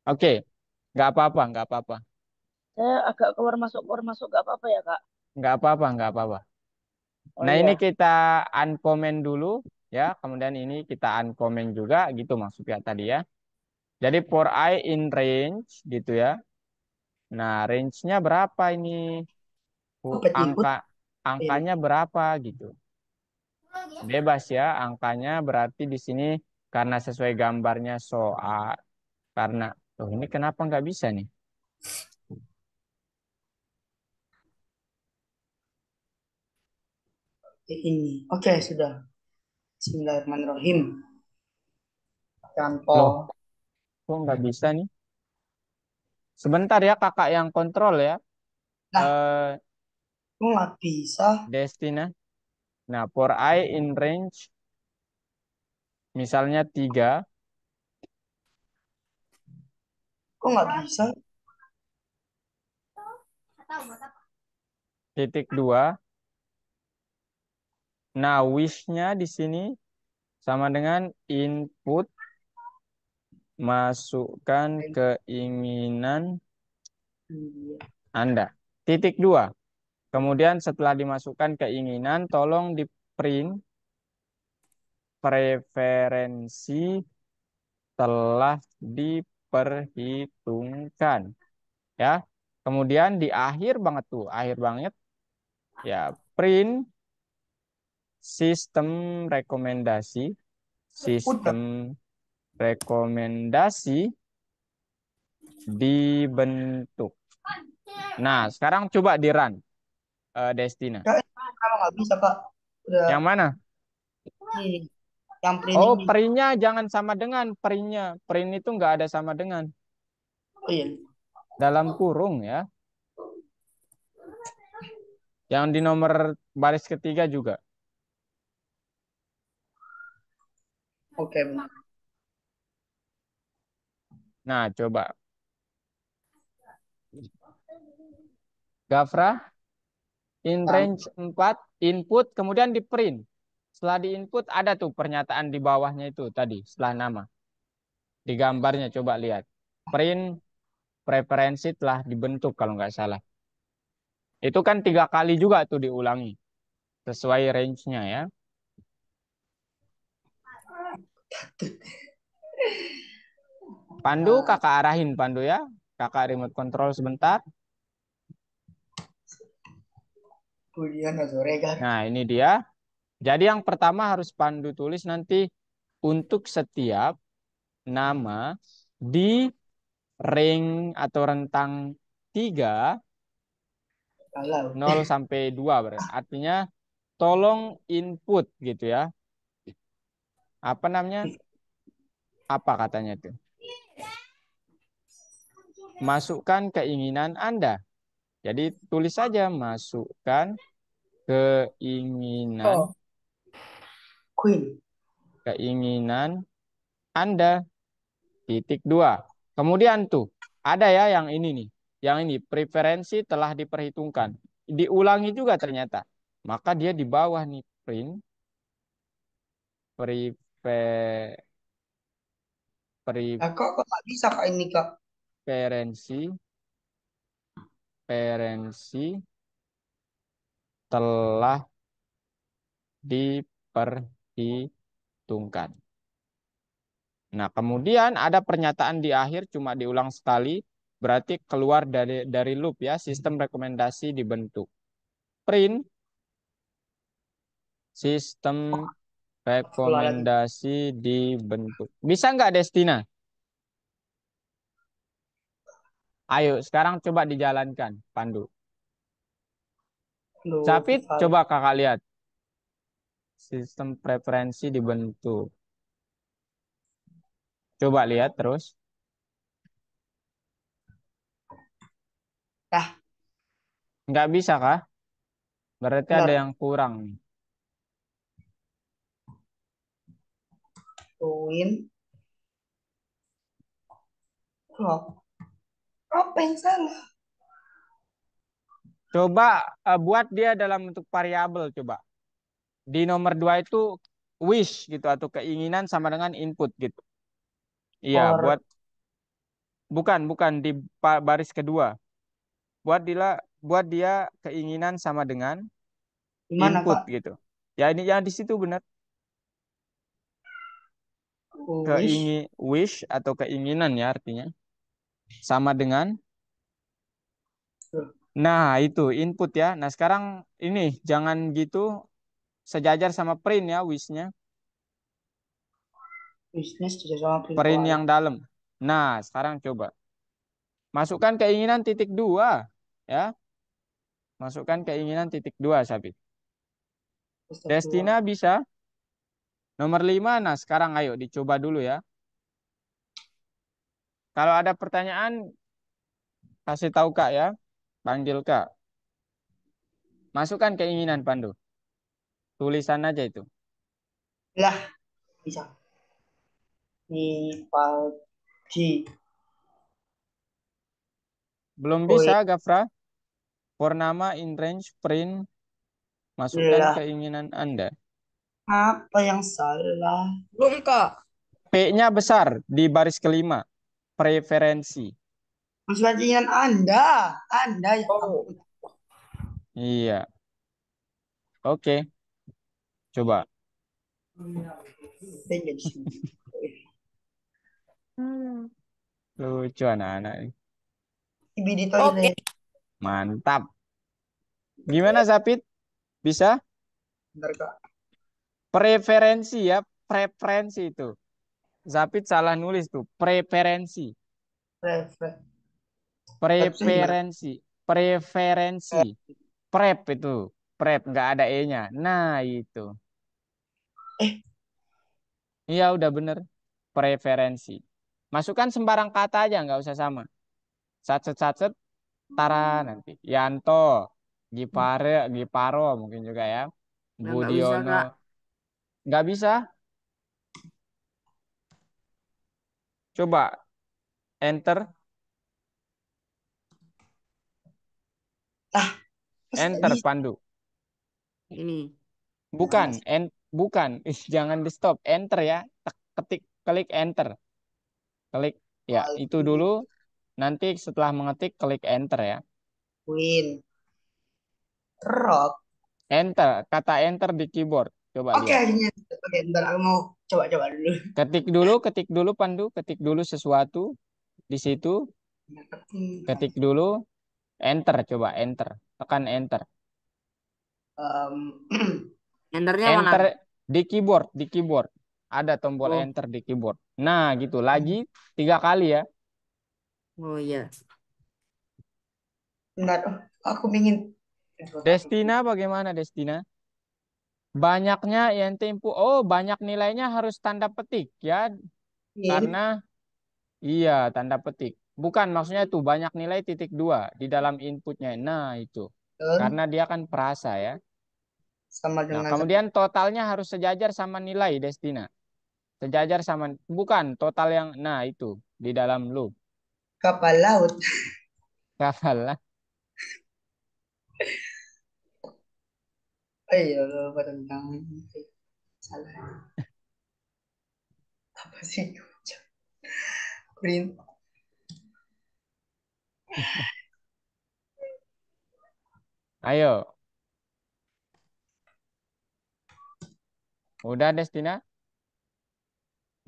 Oke, nggak apa-apa, nggak apa-apa. Saya agak keluar masuk gak apa-apa ya, Kak? Nggak apa-apa, nggak apa-apa. Oh Nah, ini iya. kita uncomment dulu ya. Kemudian ini kita uncomment juga gitu maksudnya tadi ya. Jadi for I in range gitu ya. Nah, range-nya berapa ini? Apa input? Angkanya berapa gitu. Bebas ya, angkanya berarti di sini karena sesuai gambarnya soal karena ini kenapa nggak bisa nih? Ini. Oke, sudah. Bismillahirrahmanirrahim. Contoh. Loh, kok nggak bisa nih? Sebentar ya kakak yang kontrol ya. Nah, Eh, kok nggak bisa? Destina. Nah, for I in range misalnya 3 Kok nggak bisa? titik 2. Nah, wish-nya di sini sama dengan input masukkan keinginan Anda. Titik 2. Kemudian setelah dimasukkan keinginan, tolong di print preferensi telah diperhitungkan. Ya. Kemudian di akhir banget tuh, akhir banget ya print sistem rekomendasi, sistem rekomendasi dibentuk. Nah, sekarang coba di run Destina. Kak, kalau nggak bisa, Kak. Udah Yang mana? ini. Yang print Oh, ini. printnya jangan sama dengan printnya. Print itu nggak ada sama dengan. Oh iya. Dalam kurung ya. Yang di nomor baris ketiga juga. Oke, benar. Nah, coba. Gafra, in range 4, input, kemudian di print. Setelah di input, ada tuh pernyataan di bawahnya itu tadi, setelah nama. Di gambarnya, coba lihat. Print, preferensi telah dibentuk kalau nggak salah. Itu kan 3 kali juga tuh diulangi. Sesuai range-nya ya. Pandu, kakak arahin Pandu ya. Kakak remote control sebentar. Kemudian sore kan. Nah, ini dia. Jadi yang pertama harus Pandu tulis nanti untuk setiap nama di ring atau rentang 3, Kalau 0 sampai 2. Artinya tolong input gitu ya. Apa namanya? Apa katanya itu? Masukkan keinginan Anda. Jadi tulis saja masukkan keinginan Oh, Queen. keinginan Anda. Titik 2. Kemudian tuh ada ya yang ini nih. Yang ini preferensi telah diperhitungkan. Diulangi juga ternyata. Maka dia di bawah nih print prefe- Nah, kok nggak bisa kak ini kak? preferensi preferensi telah diperhitungkan. Nah, kemudian ada pernyataan di akhir cuma diulang sekali, berarti keluar dari loop ya, sistem rekomendasi dibentuk. Print sistem Sekolah lagi. rekomendasi dibentuk. Bisa nggak Destina? Ayo, sekarang coba dijalankan, Pandu. Loh, Capit, coba kakak lihat. Sistem preferensi dibentuk. Coba lihat terus. Dah, Nggak bisa kah? Berarti ada bentar. yang kurang. Queen. Loh, apa yang salah? Coba buat dia dalam bentuk variabel, coba. Di nomor 2 itu wish gitu atau keinginan sama dengan input gitu. Iya, Or bukan di baris kedua. Buat dia keinginan sama dengan gimana input kak? gitu. Ya ini yang di situ benar. Wish. Wish atau keinginan ya artinya sama dengan. Loh, Nah, itu input ya. Nah, sekarang ini jangan gitu sejajar sama print ya wishnya. bisnis tidak sama print Print koala. yang dalam. Nah, sekarang coba masukkan keinginan titik 2 ya. Masukkan keinginan titik 2 Sabit. Step 2. Destina bisa. Nomor 5, nah sekarang ayo dicoba dulu ya. Kalau ada pertanyaan, kasih tahu Kak ya. Panggil Kak. Masukkan keinginan Pandu. Tulisan aja itu. Lah, bisa. Di Palji. Belum Queen. bisa, Gafra. Purnama in range print. Masukkan Lah, keinginan Anda. apa yang salah? Belum, Kak. P-nya besar di baris kelima. Preferensi. Maksudnya keinginan Anda. Anda ya Oh. ampun. Iya. Oke. Coba. Dan jadi sini. Lucu anak-anak ini. Ibi di Oke. toilet. Mantap. Gimana Zapit? Bisa? Bentar kak. Preferensi ya. Preferensi itu. Zapit salah nulis tuh. Preferensi. Prefer. Website gimana? Preferensi. Preferensi. Prep itu. Prep. Nggak ada E-nya. Nah itu. Eh, Iya udah bener. Preferensi. Masukkan sembarang kata aja. Nggak usah sama. Sacet-sacet. Tara nanti. Yanto. Giparo mungkin juga ya. Nggak bisa Budiono. kak. Nggak bisa. Coba enter. masa nggak Enter bisa? Pandu. Ini. Bukan. Bukan. Jangan di stop. Enter ya. Ketik. Klik enter. Klik. Ya itu Palji. dulu. Nanti setelah mengetik klik enter ya. Queen. Rock. Enter. Kata enter di keyboard. Coba Oke, lihat. akhirnya. Oke, bentar aku mau coba-coba dulu. Ketik dulu Pandu. Ketik dulu sesuatu. Di situ. Ketik dulu. Enter. Coba enter. Tekan enter. Em, Enternya mana? Enter di keyboard. Di keyboard. Ada tombol Oh, enter di keyboard. Nah gitu. Lagi 3 kali ya. oh iya. bentar. Oh, aku ingin. Destina bagaimana Destina? Banyaknya INT input. Oh, banyak nilainya harus tanda petik ya. Iya, Karena iya tanda petik. Bukan maksudnya itu banyak nilai titik dua di dalam inputnya. Nah, itu. betul. Karena dia kan perasa ya. Sama Nah, dengan kemudian totalnya harus sejajar sama nilai Destina. Sejajar sama bukan total yang nah itu di dalam loop. kapal laut. Hafal lah. Oh iya, lupa tentang salah. Apa sih? Green. Ayo, udah Destina?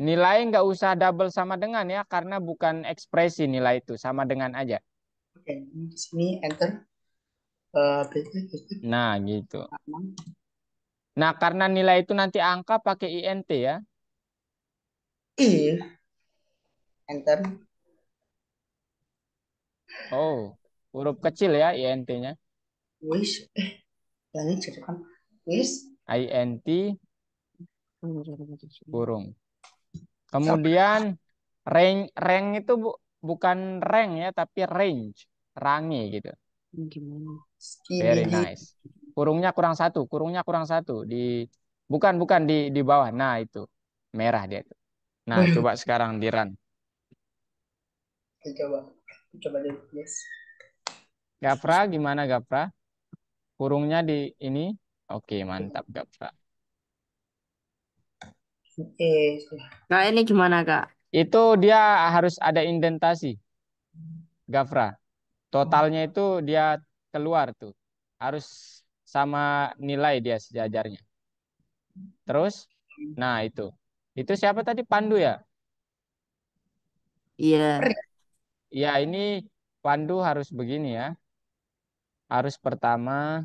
Nilai nggak usah double sama dengan ya, karena bukan ekspresi nilai itu, sama dengan aja. Oke, di sini enter. Berarti Nah, gitu. aman. Nah, karena nilai itu nanti angka pakai INT ya. If enter. Oh, huruf kecil ya INT-nya. Wish. Ini jadi kan. Wish. INT kurung. Sama. Kemudian rank itu bukan rank ya, tapi range. Range gitu. Gimana? Very Skibidi. nice. Kurungnya kurang satu, kurungnya kurang satu di bukan di bawah. Nah, itu merah dia tuh. Nah, coba sekarang di run. Oke, coba. Coba deh. Yes. Gafra gimana Gafra? Kurungnya di ini. Oke, mantap Gafra. Sudah. Kak, ini gimana, Kak? Itu dia harus ada indentasi, Gafra. Totalnya itu dia keluar tuh. Harus sama nilai dia sejajarnya. Terus, nah itu. Itu siapa tadi? Pandu ya? Iya. Ya, ini Pandu harus begini ya. Harus pertama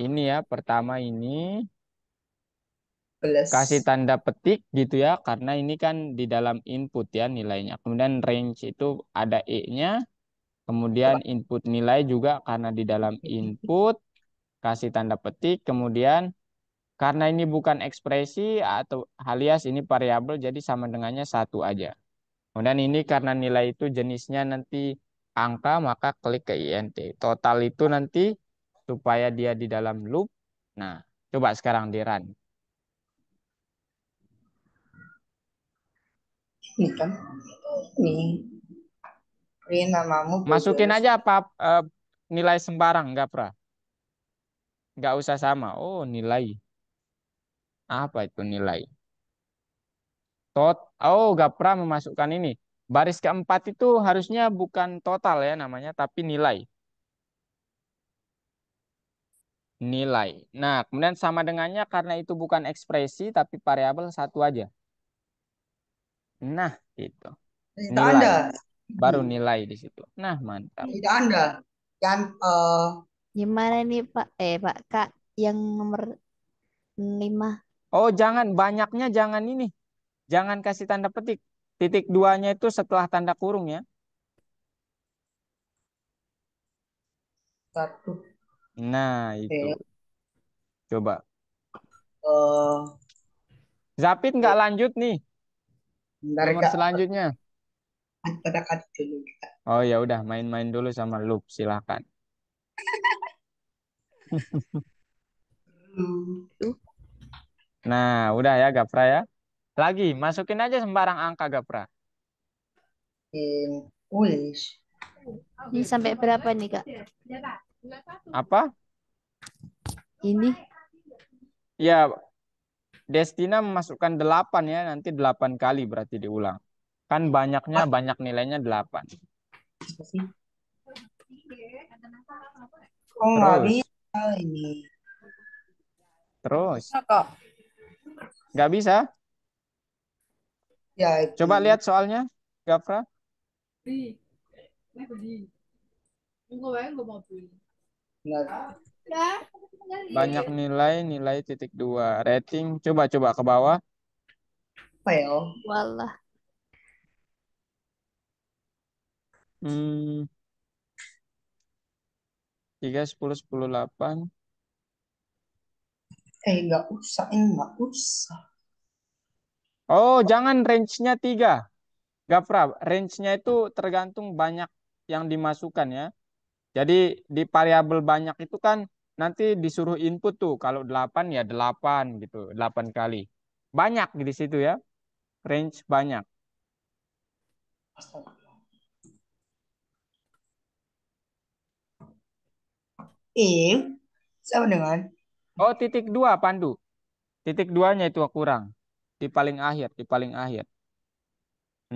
ini ya, pertama ini kasih Plus. tanda petik gitu ya, karena ini kan di dalam input ya nilainya. Kemudian range itu ada E-nya, kemudian input nilai juga karena di dalam input kasih tanda petik, kemudian karena ini bukan ekspresi atau alias ini variabel jadi sama dengannya satu aja. Kemudian ini karena nilai itu jenisnya nanti angka maka klik ke INT. Total itu nanti supaya dia di dalam loop. Nah, coba sekarang di run. Ini kan. Ini. Ini namamu Masukin Bodos. aja apa nilai sembarang, nggak pra? Nggak usah sama. Oh, nilai. Apa itu nilai? Oh, nggak pernah memasukkan ini. Baris keempat itu harusnya bukan total ya namanya, tapi nilai. Nilai. Nah, kemudian sama dengannya karena itu bukan ekspresi, tapi variabel satu aja. Nah, itu. Tidak Nilai. Anda. Baru nilai di situ. Nah, mantap. Tidak Anda. Yang Gimana nih Pak? Pak Kak yang nomor 5. Oh, jangan. Banyaknya jangan ini. Jangan kasih tanda petik. Titik duanya itu setelah tanda kurung ya. satu. Nah, itu. Eh, Coba. eh, Zapit nggak lanjut nih. bentar Nomor Kak. selanjutnya. Pada kali dulu Kak. Oh ya udah main-main dulu sama loop silakan. Hmm. Nah, udah ya Gapra ya. Lagi masukin aja sembarang angka Gapra. Wish. Ini sampai berapa nih Kak? Apa? Ini Ya, Destina memasukkan 8 ya, nanti 8 kali berarti diulang. Kan banyaknya Mas, banyak nilainya 8. apa sih? Kok nggak Terus, bisa ini? terus. Kok. Nggak bisa? Ya, Coba itu. lihat soalnya, Gapra. Nggak. Banyak nilai, nilai titik dua. Rating, coba-coba ke bawah. Apa ya? walah. Hmm, 3, 10, 10, 8. Nggak usah, nggak usah. Oh, jangan range-nya 3. Gafra, range-nya itu tergantung banyak yang dimasukkan ya. Jadi di variabel banyak itu kan nanti disuruh input tuh. Kalau 8 ya 8 gitu, 8 kali. Banyak di situ ya, range banyak. Astaga. Sama dengan Oh, titik 2 Pandu. Titik 2-nya itu kurang. Di paling akhir, di paling akhir.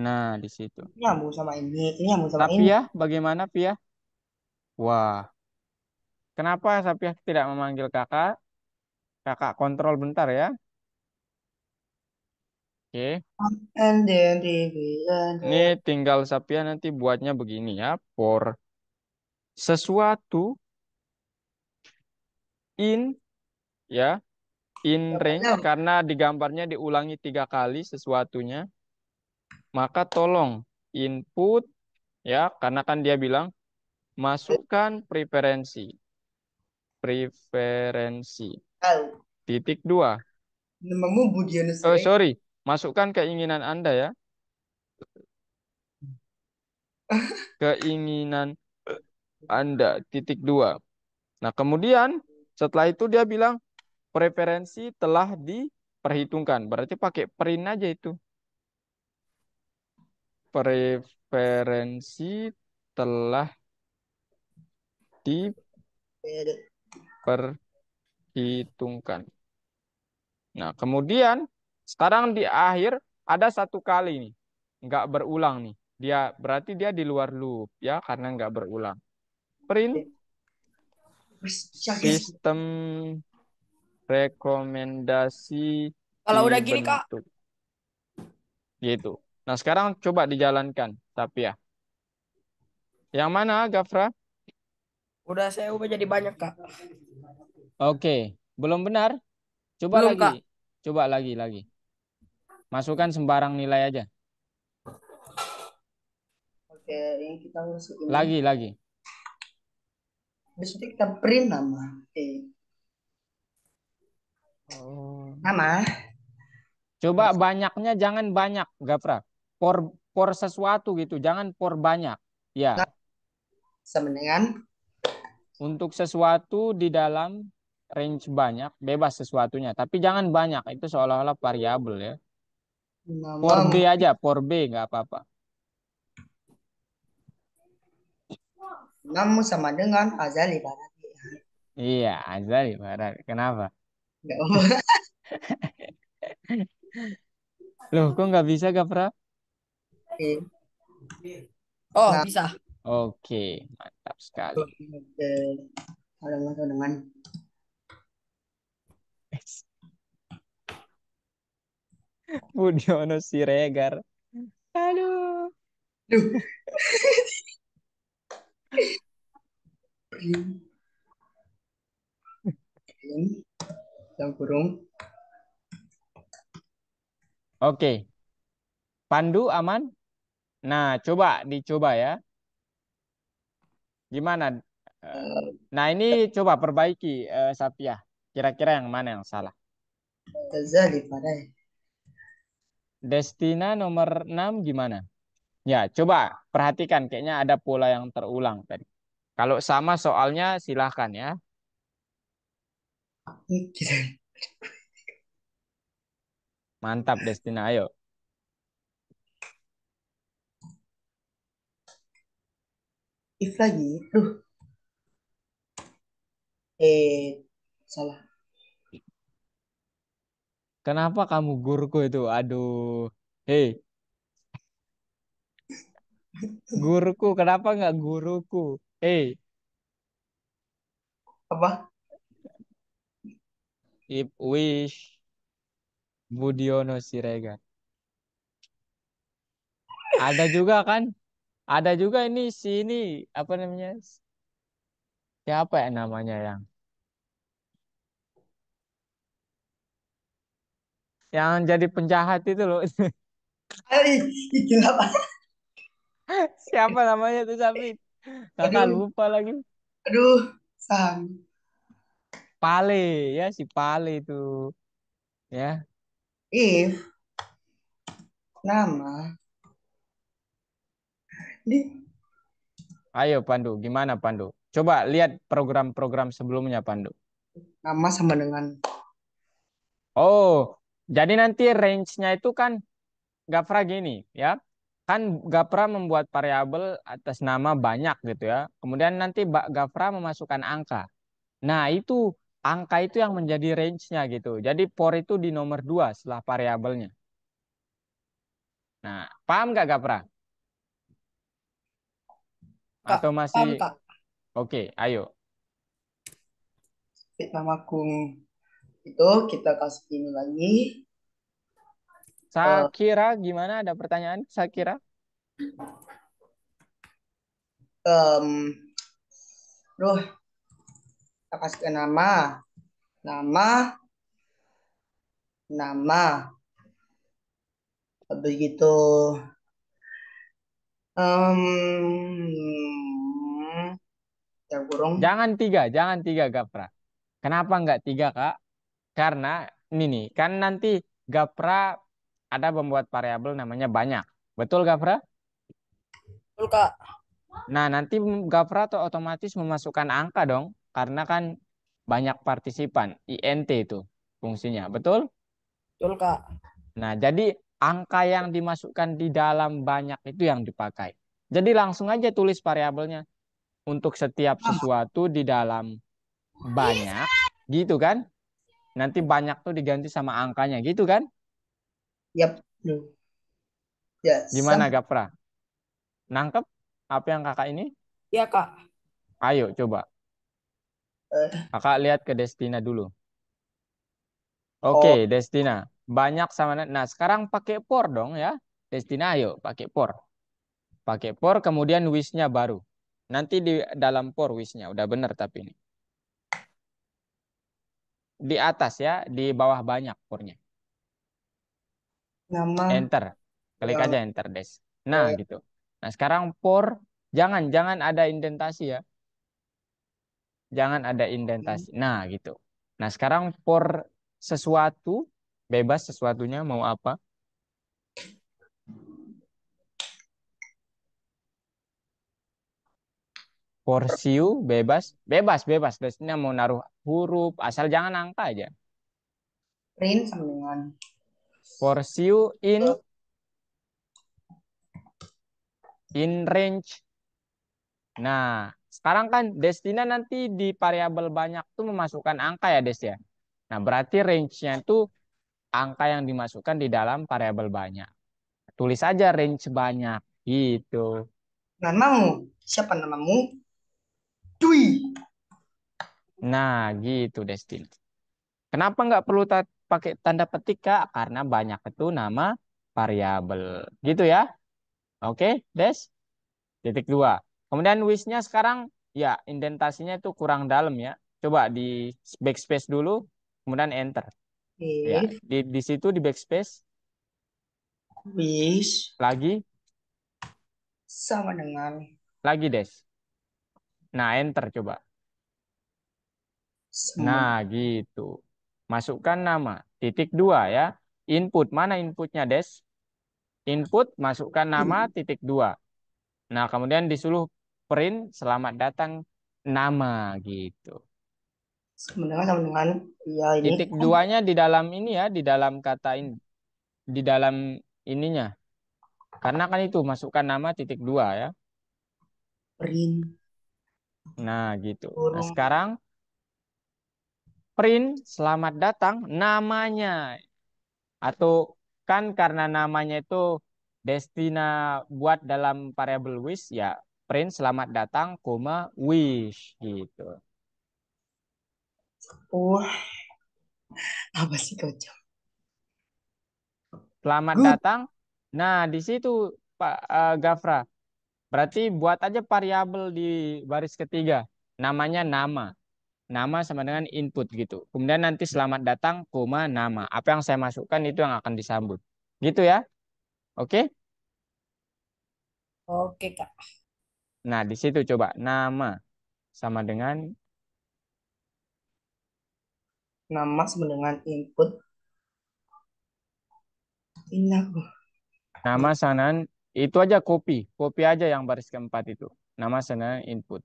Nah, di situ. nyambung sama ini nyambung sama Tapi ini. ya, bagaimana Pia? Wah, kenapa Sapiah tidak memanggil kakak? Kakak kontrol bentar ya. Oke. And then dibilang Ini tinggal Sapiah nanti buatnya begini ya. For sesuatu in ya. In range karena di gambarnya diulangi 3 kali sesuatunya. Maka tolong input ya. Karena kan dia bilang masukkan preferensi. Preferensi. tahu. Titik 2. Namamu Budiono Oh, Siregar. sorry. Masukkan keinginan Anda ya. Keinginan Anda. Titik 2. Nah, kemudian setelah itu dia bilang preferensi telah diperhitungkan. Berarti pakai print aja itu. Preferensi telah diperhitungkan. Nah, kemudian sekarang di akhir ada 1 kali nih. Nggak berulang nih. Dia berarti dia di luar loop ya karena nggak berulang. Print sistem rekomendasi Kalau udah gini Kak, dibentuk. Gitu. Nah, sekarang coba dijalankan, tapi ya. Yang mana, Gafra? udah saya ubah jadi banyak Kak. Oke, belum benar. Coba Belum lagi. Kak. Coba lagi. Masukkan sembarang nilai aja. Oke, ini kita masuk ini. Lagi. Habis itu kita print nama. Oh. Nama. Coba banyaknya jangan banyak, Gafra. Por sesuatu gitu, jangan por banyak. Ya, Sama dengan untuk sesuatu di dalam range banyak, bebas sesuatunya. Tapi jangan banyak, itu seolah-olah variabel ya. For nama B aja, for B nggak apa-apa. namu sama dengan Azali Barat. Iya, Azali, Barat. Kenapa? Nggak apa. Loh, kok nggak bisa, Gafra? Oke. Oh, Nah, bisa. Oke, mantap sekali. oke. Ada masuk dengan Budiono Siregar. Aduh. Duh. Print yang kurung. Oke, Pandu aman? Nah, dicoba ya. Gimana? Eh, Nah, ini coba perbaiki, Sapiah. Kira-kira yang mana yang salah? Azali Barat. Destina nomor 6 gimana? Ya, coba perhatikan. Kayaknya ada pola yang terulang tadi. Kalau sama soalnya silahkan ya. Mantap, Destina. Ayo. If lagi. Duh. Eh, salah. Kenapa kamu guruku itu? Aduh. Hei, guruku. Kenapa nggak guruku? Hei, Apa? if wish Budiono Siregar. Ada juga kan? Ada juga ini ini apa namanya? Siapa ya namanya yang jadi penjahat itu loh. Itu apa? Siapa namanya tuh Sapi? Kakak Aduh, lupa lagi. aduh, Sam. Pale ya, si Pale itu ya. If nama di Ayo Pandu, gimana Pandu? Coba lihat program-program sebelumnya Pandu. nama sama dengan Oh, jadi nanti range-nya itu kan Gafra gini ya. Kan Gafra membuat variabel atas nama banyak gitu ya. Kemudian nanti Gafra memasukkan angka. Nah, itu angka itu yang menjadi range-nya gitu. Jadi for itu di nomor 2 setelah variabelnya. Nah, paham nggak Gafra? Kak. Atau masih Paham Kak? oke, ayo. Nama Kung itu kita kasih ini lagi. Sakira gimana? Ada pertanyaan Sakira? em Duh, kita kasih nama, nama, nama. Begitu. Ya kurung. Jangan tiga Gafra. Kenapa nggak tiga Kak? Karena ini nih, kan nanti Gafra ada membuat variabel namanya banyak. Betul Gafra? Betul Kak. Nah, nanti Gafra tuh otomatis memasukkan angka dong. Karena kan banyak partisipan, INT itu fungsinya. Betul? Betul Kak. Nah, jadi angka yang dimasukkan di dalam banyak itu yang dipakai. Jadi langsung aja tulis variabelnya untuk setiap Nama. sesuatu di dalam banyak, gitu kan? Nanti banyak tuh diganti sama angkanya, gitu kan? Yap. Duh. Ya, Gimana sam. Gafra? Nangkep apa yang kakak ini? Ya Kak. Ayo coba. Eh, Kakak lihat ke Destina dulu. Oke, oh, Destina. Banyak sama. Nah, sekarang pakai for dong ya. Destina, ayo pakai for. Pakai for, kemudian wish-nya baru. Nanti di dalam for wish-nya. Udah bener tapi ini. Di atas ya, di bawah banyak for-nya. nama Enter. Klik yang aja enter, Des. Nah, gitu. Nah, sekarang for. Jangan ada indentasi ya. Jangan ada indentasi. Nah, gitu. Nah, sekarang for sesuatu, bebas sesuatunya mau apa? For you, bebas. Bebas. Biasanya mau naruh huruf, asal jangan angka aja. print sama dengan For you in range. Nah, sekarang kan Destina nanti di variabel banyak tuh memasukkan angka ya, Des ya. Nah, berarti range-nya itu angka yang dimasukkan di dalam variabel banyak. Tulis aja range banyak gitu. namamu. Siapa namamu? Dwi. Nah, gitu Destin. Kenapa nggak perlu pakai tanda petik, Kak? Karena banyak itu nama variabel. Gitu ya. Oke, Des. Titik dua. Kemudian wish-nya sekarang ya indentasinya itu kurang dalam ya. Coba di backspace dulu, kemudian enter. Ya, If di situ di backspace wish lagi, sama dengan lagi Des. Nah, enter coba. sama Nah, gitu. Masukkan nama. Titik dua ya. Input. Mana inputnya, Des? Input, masukkan nama, titik dua. Nah, kemudian disuruh print, selamat datang, nama, gitu. sama dengan ya ini Titik duanya di dalam ini ya, di dalam kata ini, di dalam ininya. Karena kan itu, masukkan nama, titik dua ya. print Nah, gitu. Nah, kurung sekarang print, selamat datang, namanya. Atau kan karena namanya itu Destina buat dalam variable wish ya print selamat datang, koma wish gitu. oh apa sih kocok Selamat good datang. Nah, di situ Pak Gafra. Berarti buat aja variabel di baris ketiga. Namanya nama. Nama sama dengan input gitu. Kemudian nanti selamat datang, koma nama. Apa yang saya masukkan itu yang akan disambut. Gitu ya. Oke? oke Kak Nah, di situ coba nama sama dengan Nama sama dengan input. Ini aku. Nama sanan itu aja copy. Copy aja yang baris keempat itu. Nama sanan input.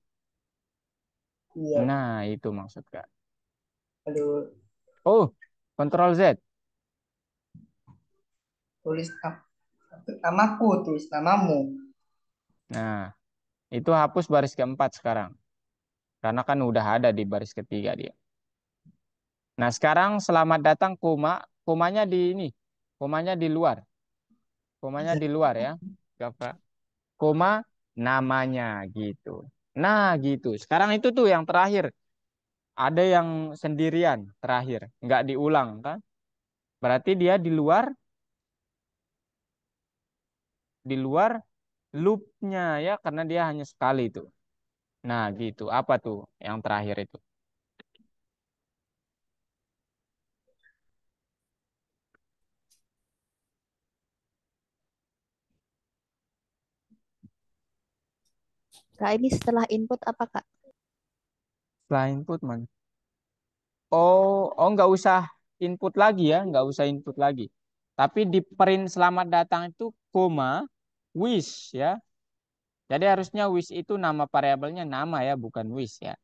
Iya. Nah, itu maksud Kak. Aduh, Oh, Ctrl Z. tulis namaku, tulis namamu. Nah, itu hapus baris keempat sekarang. Karena kan udah ada di baris ketiga dia. Nah, sekarang selamat datang koma. Komanya di ini. Komanya di luar. Komanya di luar ya. Gafra. Koma namanya gitu. Nah, gitu. Sekarang itu tuh yang terakhir. Ada yang sendirian terakhir. Nggak diulang kan. Berarti dia di luar loopnya ya. Karena dia hanya sekali itu. Nah, gitu. Apa tuh yang terakhir itu? Kak, ini setelah input apa, Kak? Setelah input man. Oh, nggak usah input lagi ya, nggak usah input lagi. Tapi di print selamat datang itu koma wish ya. Jadi harusnya wish itu nama variabelnya nama ya, bukan wish ya.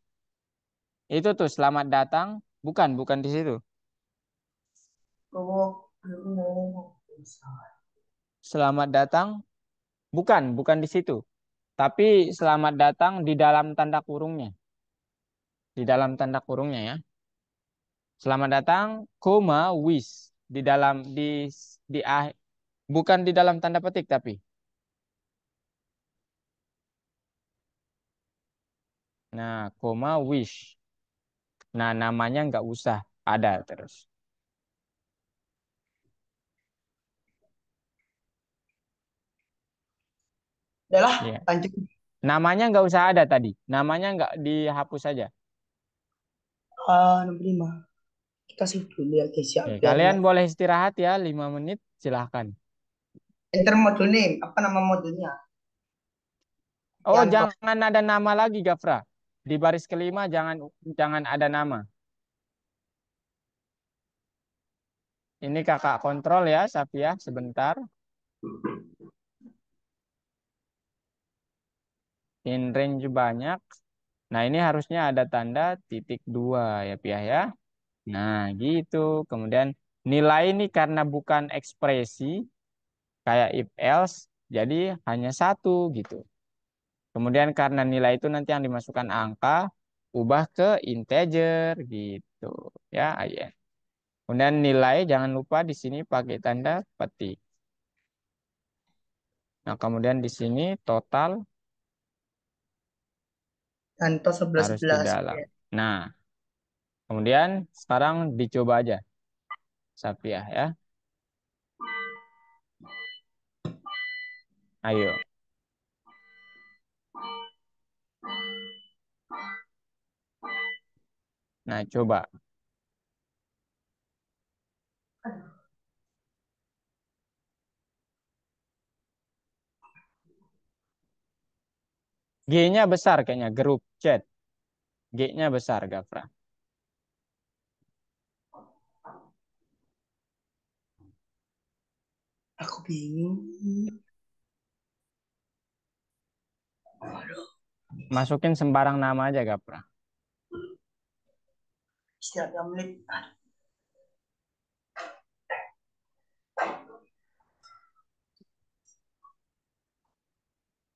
Itu tuh selamat datang, bukan di situ. Oh, Selamat datang, bukan di situ. Tapi selamat datang di dalam tanda kurungnya, di dalam tanda kurungnya ya. Selamat datang, koma wish di dalam di bukan di dalam tanda petik tapi. Nah, koma wish. Nah, namanya nggak usah ada terus. udahlah, Ya. lanjut. Namanya nggak usah ada tadi. Namanya nggak dihapus saja. 65. Kita sih dulu ya guys ya, Oke, biar kalian nggak. boleh istirahat ya 5 menit, silahkan. Enter module name. Apa nama modulnya? Oh, Yang jangan ada nama lagi, Gafra. Di baris kelima jangan jangan ada nama. Ini kakak kontrol ya, Safia, sebentar. In range banyak. Nah, ini harusnya ada tanda titik dua ya, Pia ya. Nah, gitu. Kemudian nilai ini karena bukan ekspresi, kayak if else, jadi hanya satu gitu. Kemudian karena nilai itu nanti yang dimasukkan angka, ubah ke integer gitu ya. Ya. Kemudian nilai jangan lupa di sini pakai tanda petik. Nah, kemudian di sini total Kanto 11 harus di 11 dalam. ya. Nah, kemudian sekarang dicoba aja, Safiah ya. Ayo. Nah, coba. G-nya besar kayaknya, grup chat. G-nya besar, Gafra. Aku bingung. Masukin sembarang nama aja, Gafra. Istirahat menit.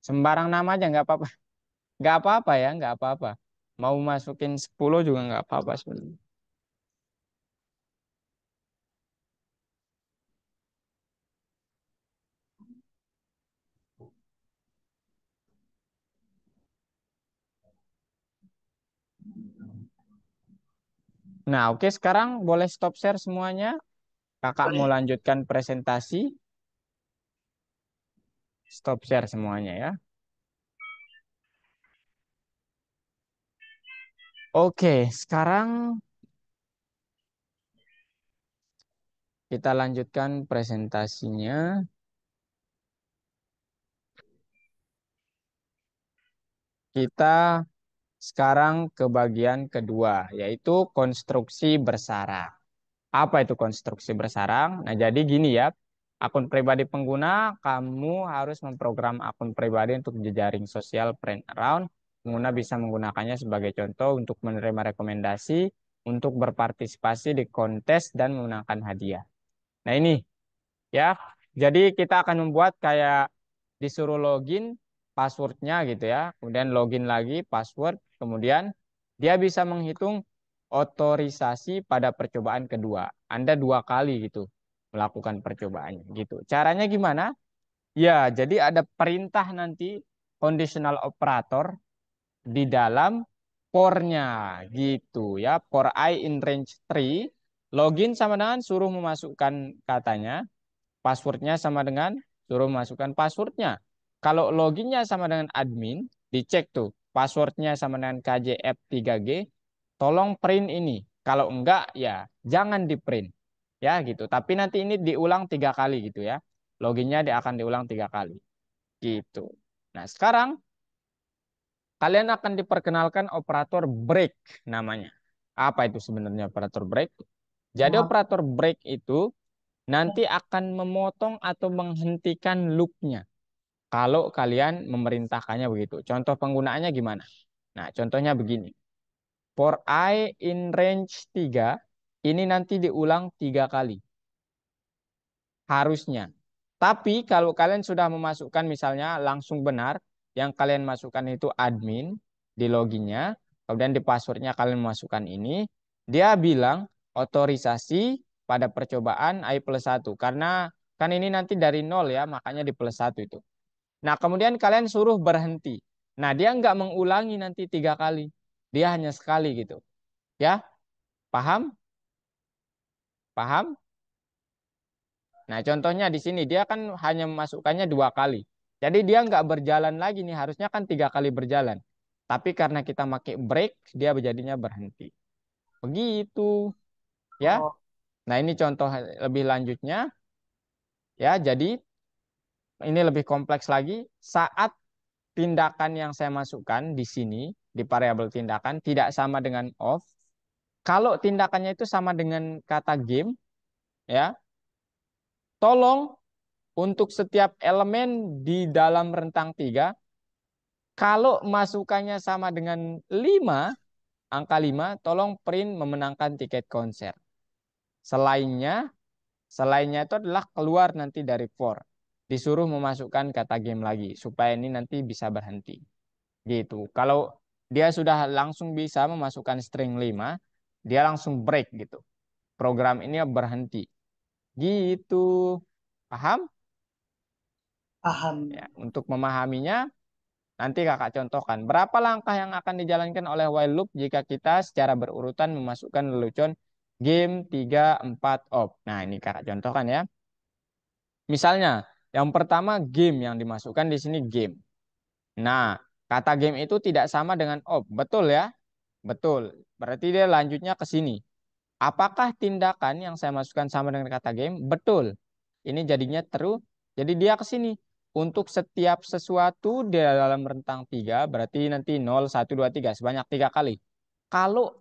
Sembarang nama aja, nggak apa-apa. Nggak apa-apa ya, nggak apa-apa. Mau masukin 10 juga nggak apa-apa sebenarnya. Nah, oke, sekarang boleh stop share semuanya. Kakak mau Boleh. lanjutkan presentasi. Stop share semuanya ya. Oke, sekarang kita lanjutkan presentasinya. Kita sekarang ke bagian kedua, yaitu konstruksi bersarang. Apa itu konstruksi bersarang? Nah, jadi gini ya, akun pribadi pengguna, kamu harus memprogram akun pribadi untuk jejaring sosial friend around. Pengguna bisa menggunakannya sebagai contoh untuk menerima rekomendasi, untuk berpartisipasi di kontes dan memenangkan hadiah. Nah, ini ya, jadi kita akan membuat kayak disuruh login passwordnya gitu ya, kemudian login lagi password, kemudian dia bisa menghitung otorisasi pada percobaan kedua. Anda 2 kali gitu melakukan percobaannya gitu. Caranya gimana? Ya, jadi ada perintah nanti conditional operator di dalam for-nya gitu ya. For I in range 3, login sama dengan suruh memasukkan katanya, passwordnya sama dengan suruh masukkan passwordnya. Kalau loginnya sama dengan admin, dicek tuh passwordnya sama dengan KJF3G, tolong print ini. Kalau enggak ya jangan di print ya gitu. Tapi nanti ini diulang 3 kali gitu ya. Loginnya dia akan diulang 3 kali gitu. Nah sekarang kalian akan diperkenalkan operator break namanya. Apa itu sebenarnya operator break? Jadi Maaf. operator break itu nanti akan memotong atau menghentikan loopnya kalau kalian memerintahkannya begitu. Contoh penggunaannya gimana? Nah, contohnya begini. For I in range 3, ini nanti diulang 3 kali. Harusnya. Tapi kalau kalian sudah memasukkan misalnya langsung benar, yang kalian masukkan itu admin di loginnya, kemudian di passwordnya kalian masukkan ini, dia bilang otorisasi pada percobaan I+1. Karena kan ini nanti dari 0 ya, makanya di +1 itu. Nah, kemudian kalian suruh berhenti. Nah, dia nggak mengulangi nanti 3 kali. Dia hanya sekali gitu. Ya, paham? Paham? Nah, contohnya di sini dia kan hanya memasukkannya 2 kali. Jadi dia nggak berjalan lagi nih, harusnya kan 3 kali berjalan. Tapi karena kita pakai break, dia jadinya berhenti. Begitu, ya. Oh, Nah, ini contoh lebih lanjutnya, ya. Jadi ini lebih kompleks lagi. Saat tindakan yang saya masukkan di sini di variabel tindakan tidak sama dengan off. Kalau tindakannya itu sama dengan kata game, ya, tolong untuk setiap elemen di dalam rentang 3, kalau masukannya sama dengan 5, angka 5, tolong print memenangkan tiket konser. Selainnya, selainnya itu adalah keluar nanti dari for. Disuruh memasukkan kata game lagi, supaya ini nanti bisa berhenti. Gitu. Kalau dia sudah langsung bisa memasukkan string 5, dia langsung break gitu. Program ini berhenti. Gitu. Paham? paham. Ya, untuk memahaminya, nanti kakak contohkan. Berapa langkah yang akan dijalankan oleh while loop jika kita secara berurutan memasukkan lelucon game 3, 4, op. Nah, ini kakak contohkan ya. Misalnya, yang pertama game yang dimasukkan di sini game. Nah, kata game itu tidak sama dengan op. Betul ya? Betul. Berarti dia lanjutnya ke sini. Apakah tindakan yang saya masukkan sama dengan kata game? Betul. Ini jadinya true. Jadi dia ke sini. Untuk setiap sesuatu di dalam rentang 3, berarti nanti 0, 1, 2, 3. Sebanyak 3 kali. Kalau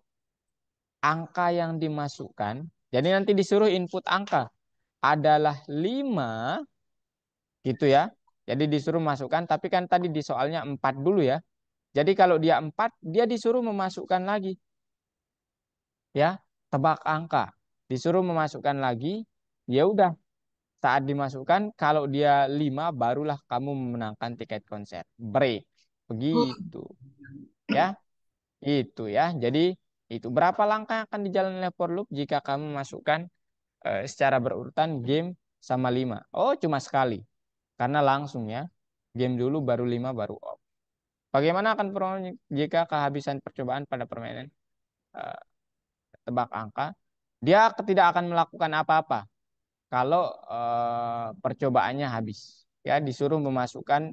angka yang dimasukkan, jadi nanti disuruh input angka adalah 5, gitu ya. Jadi disuruh masukkan, tapi kan tadi di soalnya 4 dulu ya. Jadi kalau dia 4, dia disuruh memasukkan lagi. Ya, tebak angka. Disuruh memasukkan lagi, ya udah. Saat dimasukkan, kalau dia 5, barulah kamu memenangkan tiket konser. Break. Begitu. Ya, itu ya. Jadi, itu berapa langkah yang akan dijalani oleh for loop jika kamu masukkan secara berurutan game sama 5. Oh, cuma sekali. Karena langsung ya. Game dulu, baru 5, baru off. Bagaimana akan performa jika kehabisan percobaan pada permainan eh, tebak angka? Dia tidak akan melakukan apa-apa kalau percobaannya habis. Ya, disuruh memasukkan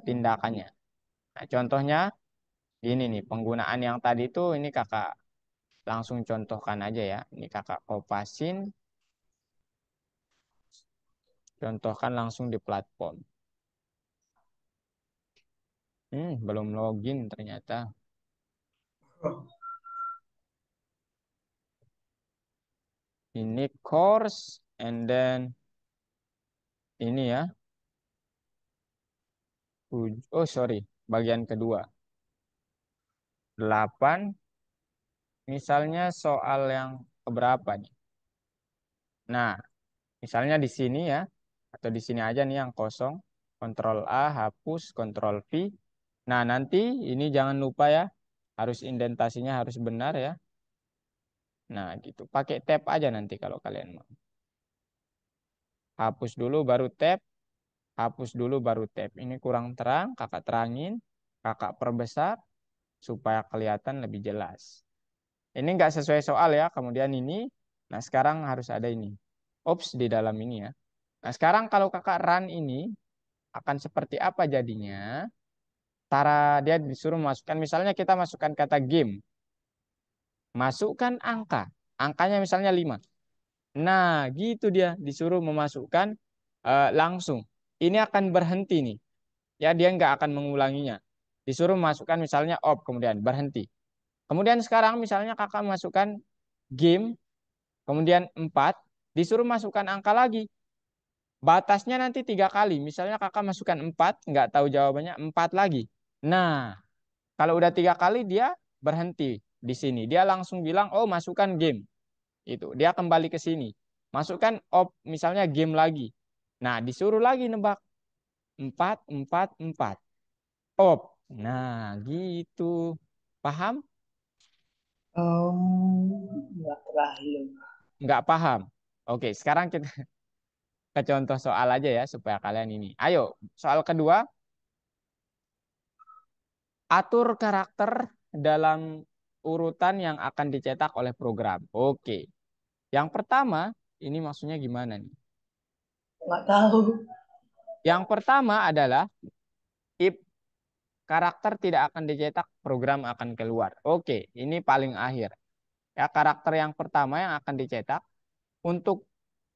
tindakannya. Nah, contohnya ini nih, penggunaan yang tadi itu ini kakak langsung contohkan aja ya. Ini kakak kopasin, contohkan langsung di platform. Belum login ternyata. Ini course, and then ini ya. Oh, sorry. Bagian kedua. 8. Misalnya soal yang keberapa nih? Nah, misalnya di sini ya. Atau di sini aja nih yang kosong. Ctrl A, hapus, Ctrl V. Nah, nanti ini jangan lupa ya. Harus indentasinya harus benar ya. Nah, gitu. Pakai tab aja nanti kalau kalian mau. Hapus dulu baru tab. Hapus dulu baru tab. Ini kurang terang, kakak terangin. Kakak perbesar supaya kelihatan lebih jelas. Ini nggak sesuai soal ya. Kemudian ini. Nah, sekarang harus ada ini. Ops di dalam ini ya. Nah, sekarang kalau kakak run ini akan seperti apa jadinya? Cara dia disuruh masukkan, misalnya kita masukkan kata game. Masukkan angka. Angkanya misalnya 5. Nah, gitu dia disuruh memasukkan langsung. Ini akan berhenti nih. Ya, dia nggak akan mengulanginya. Disuruh masukkan misalnya op, kemudian berhenti. Kemudian sekarang misalnya kakak masukkan game, kemudian 4, disuruh masukkan angka lagi. Batasnya nanti 3 kali. Misalnya kakak masukkan 4, nggak tahu jawabannya, 4 lagi. Nah, kalau udah 3 kali dia berhenti di sini. Dia langsung bilang, oh masukkan game. Itu dia kembali ke sini. Masukkan op, misalnya game lagi. Nah, disuruh lagi nebak. 4, 4, 4. Op. Nah, gitu. Paham? Nggak terlalu. Nggak paham. Oke, sekarang kita ke contoh soal aja ya supaya kalian ini. Ayo, soal kedua. Atur karakter dalam urutan yang akan dicetak oleh program. Oke. Yang pertama, ini maksudnya gimana nih? Nggak tahu. Yang pertama adalah if karakter tidak akan dicetak, program akan keluar. Oke, ini paling akhir. Ya, karakter yang pertama yang akan dicetak untuk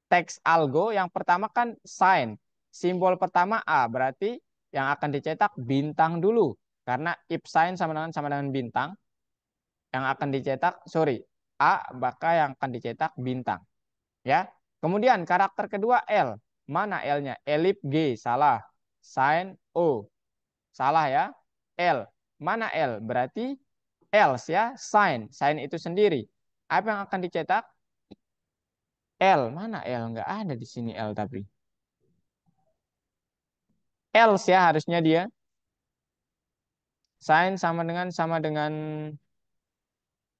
teks algo yang pertama kan sign. Simbol pertama A, berarti yang akan dicetak bintang dulu. Karena if sign sama dengan bintang, yang akan dicetak, sorry, A, maka yang akan dicetak bintang. Ya. Kemudian karakter kedua L. Mana L-nya? Elip G, salah. Sign O, salah ya. L. Mana L? Berarti else ya, sign. Sign itu sendiri. Apa yang akan dicetak? L. Mana L? Nggak ada di sini L tapi. Else ya harusnya dia. Sign sama dengan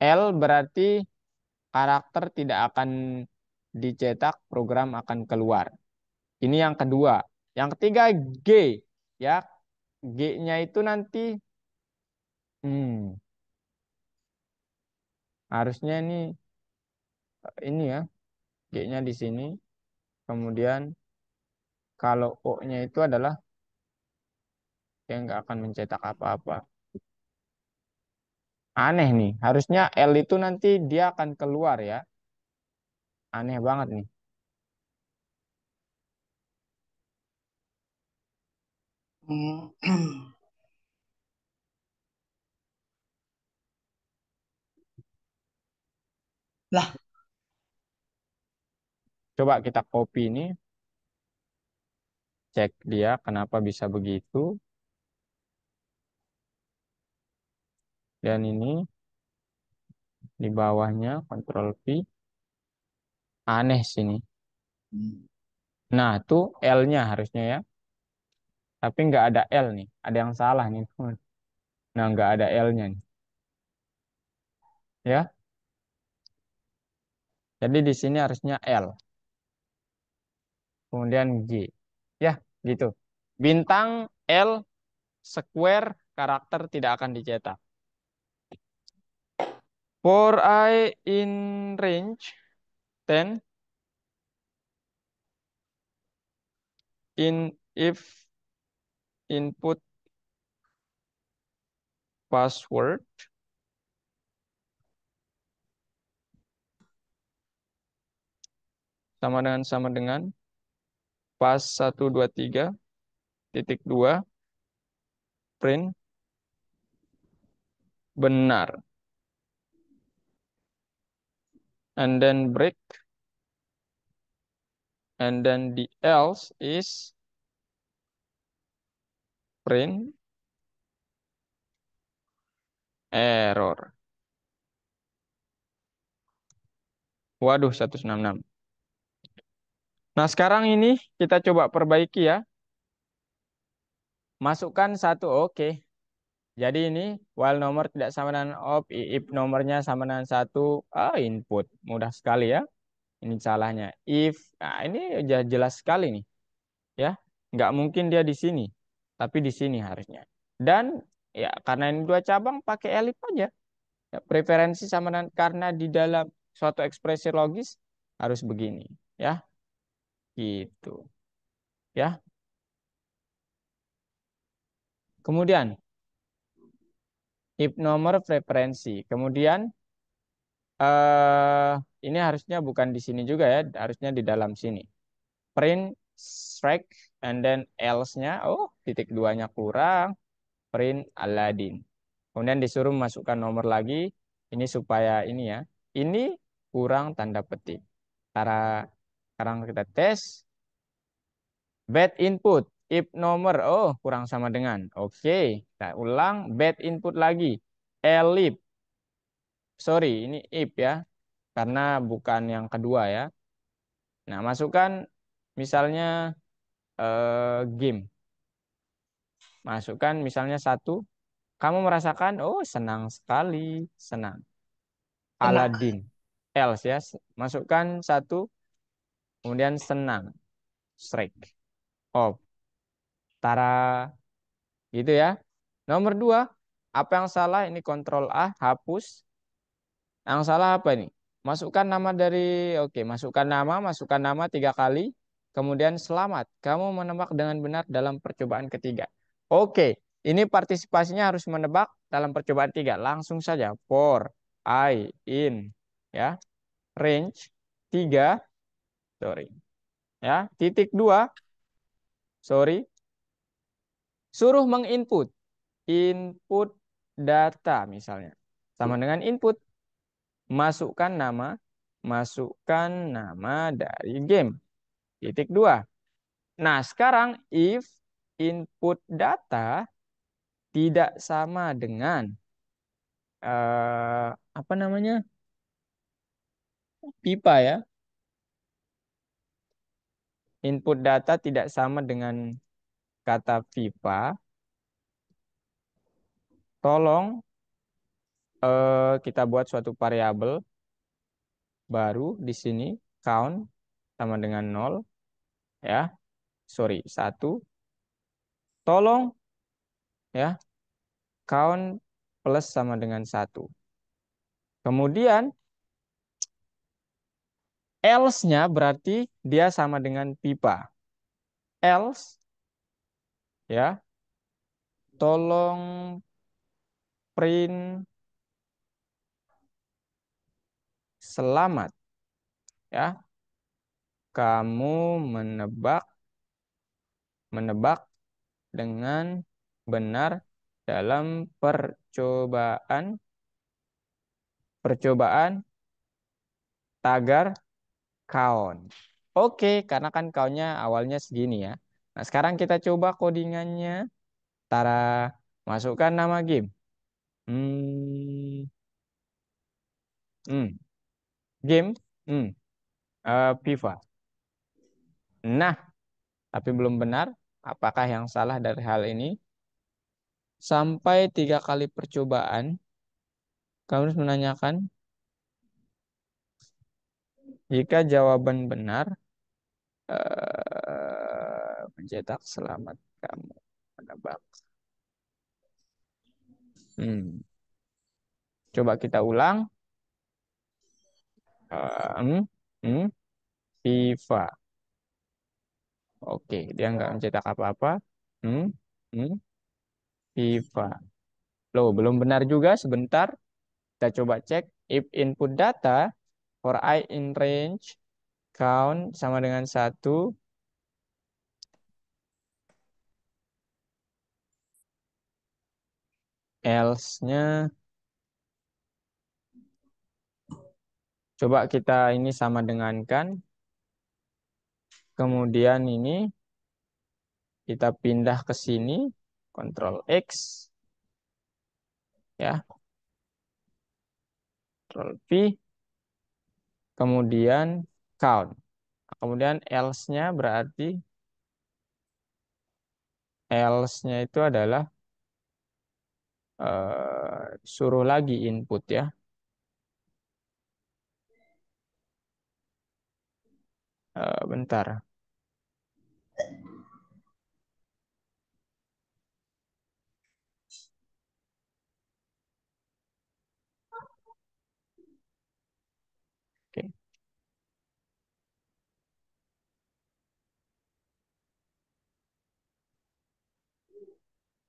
L berarti karakter tidak akan dicetak, program akan keluar. Ini yang kedua. Yang ketiga G ya. G-nya itu nanti hmm, harusnya ini ya. G-nya di sini. Kemudian kalau O-nya itu adalah yang nggak akan mencetak apa-apa. Aneh nih. Harusnya L itu nanti dia akan keluar ya. Aneh banget nih. Hmm. Lah, Coba kita copy ini. Cek dia kenapa bisa begitu. Dan ini di bawahnya Ctrl V. Aneh sini. Nah, tuh L-nya harusnya ya. Tapi nggak ada L nih. Ada yang salah nih, teman. Nah, nggak ada L-nya nih. Ya. Jadi di sini harusnya L. Kemudian G. Ya, gitu. Bintang L square karakter tidak akan dicetak. For I in range 10 in if input password sama dengan pas 123.2 print benar. and then break, and then the else is print error. Waduh, 166. Nah, sekarang ini kita coba perbaiki ya. Masukkan satu, oke. Jadi ini while nomor tidak sama dengan op, if nomornya sama dengan satu, input. Mudah sekali ya. Ini salahnya. If, nah ini jelas sekali nih. Ya, nggak mungkin dia di sini. Tapi di sini harusnya. Dan ya karena ini dua cabang pakai elif aja. Ya, preferensi sama dengan, karena di dalam suatu ekspresi logis harus begini. Ya, gitu. Ya, kemudian if nomor preferensi. Kemudian ini harusnya bukan di sini juga ya, harusnya di dalam sini. Print strike and then else-nya, oh titik duanya kurang, print Aladdin. Kemudian disuruh masukkan nomor lagi, ini supaya ini ya, ini kurang tanda petik. Cara sekarang kita tes, bad input, if nomor, oh kurang sama dengan, oke, kita ulang, bad input lagi, elif, sorry ini if ya, karena bukan yang kedua ya. Nah, masukkan misalnya game. Masukkan misalnya satu. Kamu merasakan, oh senang sekali, senang. Enak. Aladdin. Else ya. Masukkan satu, kemudian senang. Strike. Oh, tara. Gitu ya. Nomor dua, apa yang salah? Ini kontrol A, hapus. Yang salah apa ini? Masukkan nama dari, oke, masukkan nama 3 kali. Kemudian selamat, kamu menebak dengan benar dalam percobaan ketiga. Oke, ini partisipasinya harus menebak dalam percobaan 3. Langsung saja, for, I, in, ya, range, 3, sorry. Ya, titik 2, sorry. Suruh menginput, input data misalnya. Sama dengan input. Masukkan nama dari game. Titik 2. Nah, sekarang if input data tidak sama dengan apa namanya? Pipa ya. Input data tidak sama dengan kata pipa. Tolong kita buat suatu variabel baru di sini, count sama dengan 0 ya. Sorry, 1. Tolong ya, count plus sama dengan 1. Kemudian else-nya berarti dia sama dengan pipa. Else ya, tolong print selamat ya. Kamu menebak dengan benar dalam percobaan tagar count. Oke, karena kan count-nya awalnya segini ya. Nah, sekarang kita coba codingannya. Tara, masukkan nama game. Hmm, hmm, game, FIFA. Nah, tapi belum benar. Apakah yang salah dari hal ini? Sampai 3 kali percobaan, kamu harus menanyakan jika jawaban benar, mencetak selamat kamu menebak. Hmm. Coba kita ulang. Hmm, hmm, FIFA. Oke, dia nggak mencetak apa-apa. Hmm, hmm, FIFA. Loh, belum benar juga. Sebentar. Kita coba cek. If input data for I in range count sama dengan 1. Else-nya Coba kita ini sama dengankan. Kemudian ini kita pindah ke sini. Ctrl X. Ya. Ctrl V. Kemudian count. Kemudian else-nya berarti else-nya itu adalah suruh lagi input ya. Bentar. Oke.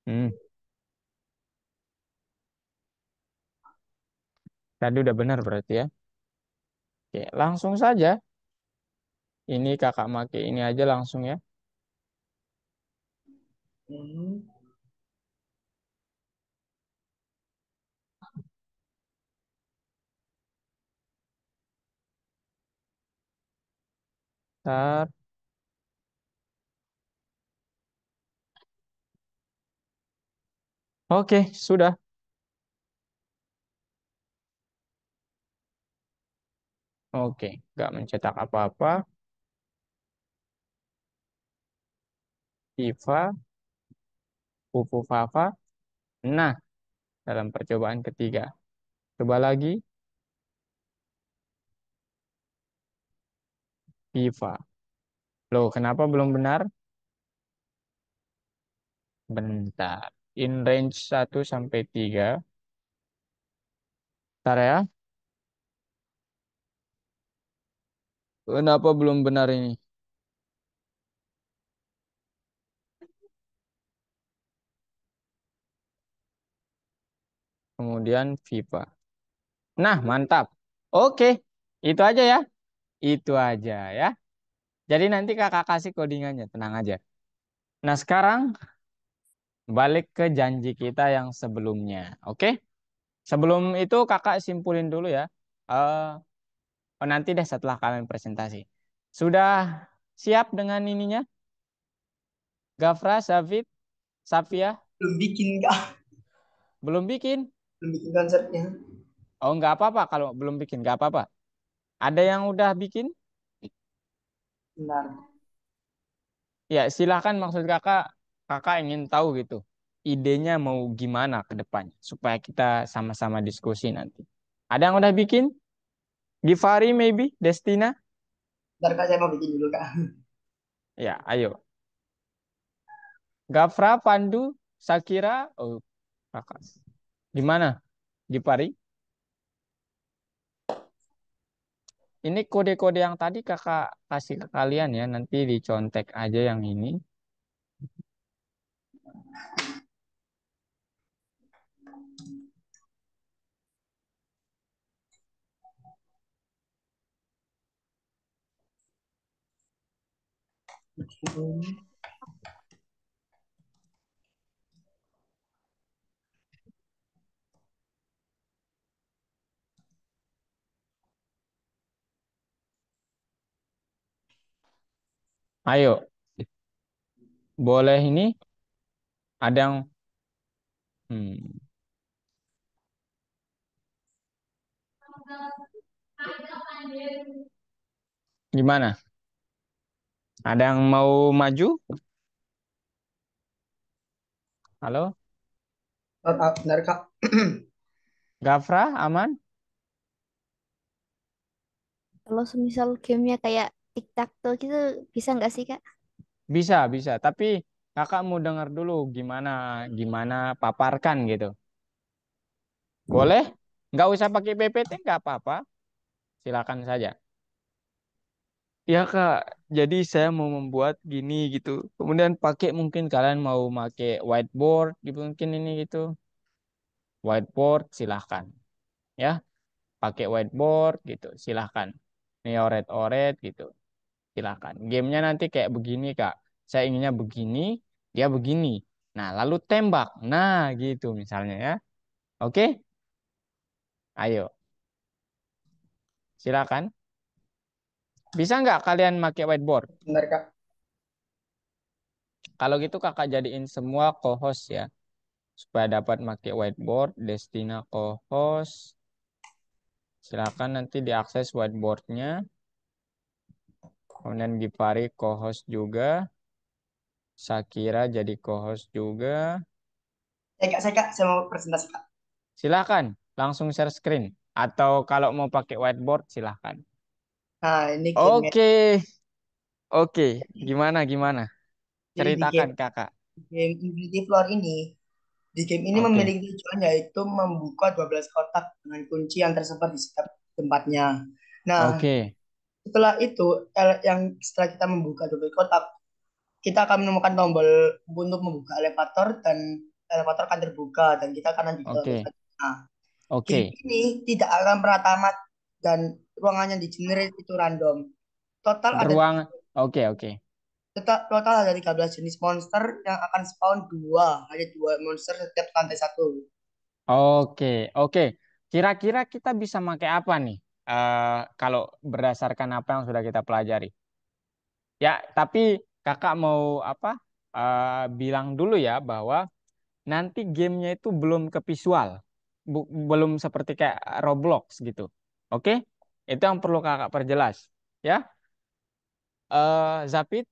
Hmm. Tadi udah benar berarti ya. Oke, langsung saja. Ini kakak make ini aja langsung ya. Hmm. Bentar. Oke, sudah. Oke, nggak mencetak apa-apa. Viva, Pupu Fafa. Nah, dalam percobaan ketiga. Coba lagi. Viva. Loh, kenapa belum benar? Bentar. In range 1 sampai 3. Bentar ya. Kenapa belum benar ini? Kemudian Viva. Nah, mantap. Oke, itu aja ya. Itu aja ya. Jadi nanti kakak kasih codingannya, tenang aja. Nah, sekarang balik ke janji kita yang sebelumnya. Oke? Sebelum itu kakak simpulin dulu ya. Eh, nanti deh setelah kalian presentasi. Sudah siap dengan ininya? Gafra, Safid, Safia? Belum bikin kak, Belum bikin? belum bikin konsepnya. Oh, nggak apa-apa kalau belum bikin, nggak apa-apa. Ada yang udah bikin? Benar. Ya, silahkan maksud kakak, kakak ingin tahu gitu. Idenya mau gimana ke depannya supaya kita sama-sama diskusi nanti. Ada yang udah bikin? Givari maybe? Destina? Ntar kak saya mau bikin dulu kak. Ya, ayo. Gafra, Pandu, Sakira, oh kakak. Gimana? Gipari? Ini kode-kode yang tadi kakak kasih ke kalian ya, nanti dicontek aja yang ini. Ayo, boleh ini? Ada yang, hmm, gimana? Ada yang mau maju? Halo? Benar kak. Gafra, aman? Kalau semisal gamenya kayak tic-tac-toe gitu, bisa nggak sih, Kak? Bisa, bisa. Tapi kakak mau dengar dulu gimana, gimana paparkan gitu. Boleh? Nggak usah pakai PPT, nggak apa-apa. Silakan saja. Ya Kak, jadi saya mau membuat gini gitu. Kemudian pakai mungkin kalian mau pakai whiteboard gitu mungkin ini gitu. Whiteboard silahkan ya. Pakai whiteboard gitu silahkan. Nih oret-oret gitu silahkan. Gamenya nanti kayak begini Kak. Saya inginnya begini, dia begini. Nah lalu tembak. Nah gitu misalnya ya. Oke, ayo. Silakan. Bisa nggak kalian pakai whiteboard? Benar, Kak. Kalau gitu kakak jadiin semua co-host ya. Supaya dapat pakai whiteboard. Destina co-host. Silakan nanti diakses whiteboardnya. Kemudian Gipari co-host juga. Shakira jadi co-host juga. Saya mau presentasi, Kak. Silakan langsung share screen. Atau kalau mau pakai whiteboard silakan. Nah, ini gamenya. Oke, oke. Gimana gimana? Jadi di Ceritakan kakak. game Infinity Floor ini, di game ini Oke, memiliki tujuan yaitu membuka 12 kotak dengan kunci yang tersebar di setiap tempatnya. Nah, oke, setelah itu, setelah kita membuka 12 kotak, kita akan menemukan tombol untuk membuka elevator dan elevator akan terbuka dan kita akan lanjut ke lantai oke, satu. Nah, game oke. ini tidak akan pernah tamat dan ruangan yang di generate itu random. Total ada Ruang, oke, oke. total ada 13 jenis monster yang akan spawn ada dua monster setiap lantai satu. Oke, oke. Kira-kira kita bisa pakai apa nih? Kalau berdasarkan apa yang sudah kita pelajari. Ya, tapi kakak mau apa? Bilang dulu ya bahwa nanti gamenya itu belum ke visual, belum seperti kayak Roblox gitu. Oke? Itu yang perlu kakak perjelas. Ya, Zapit.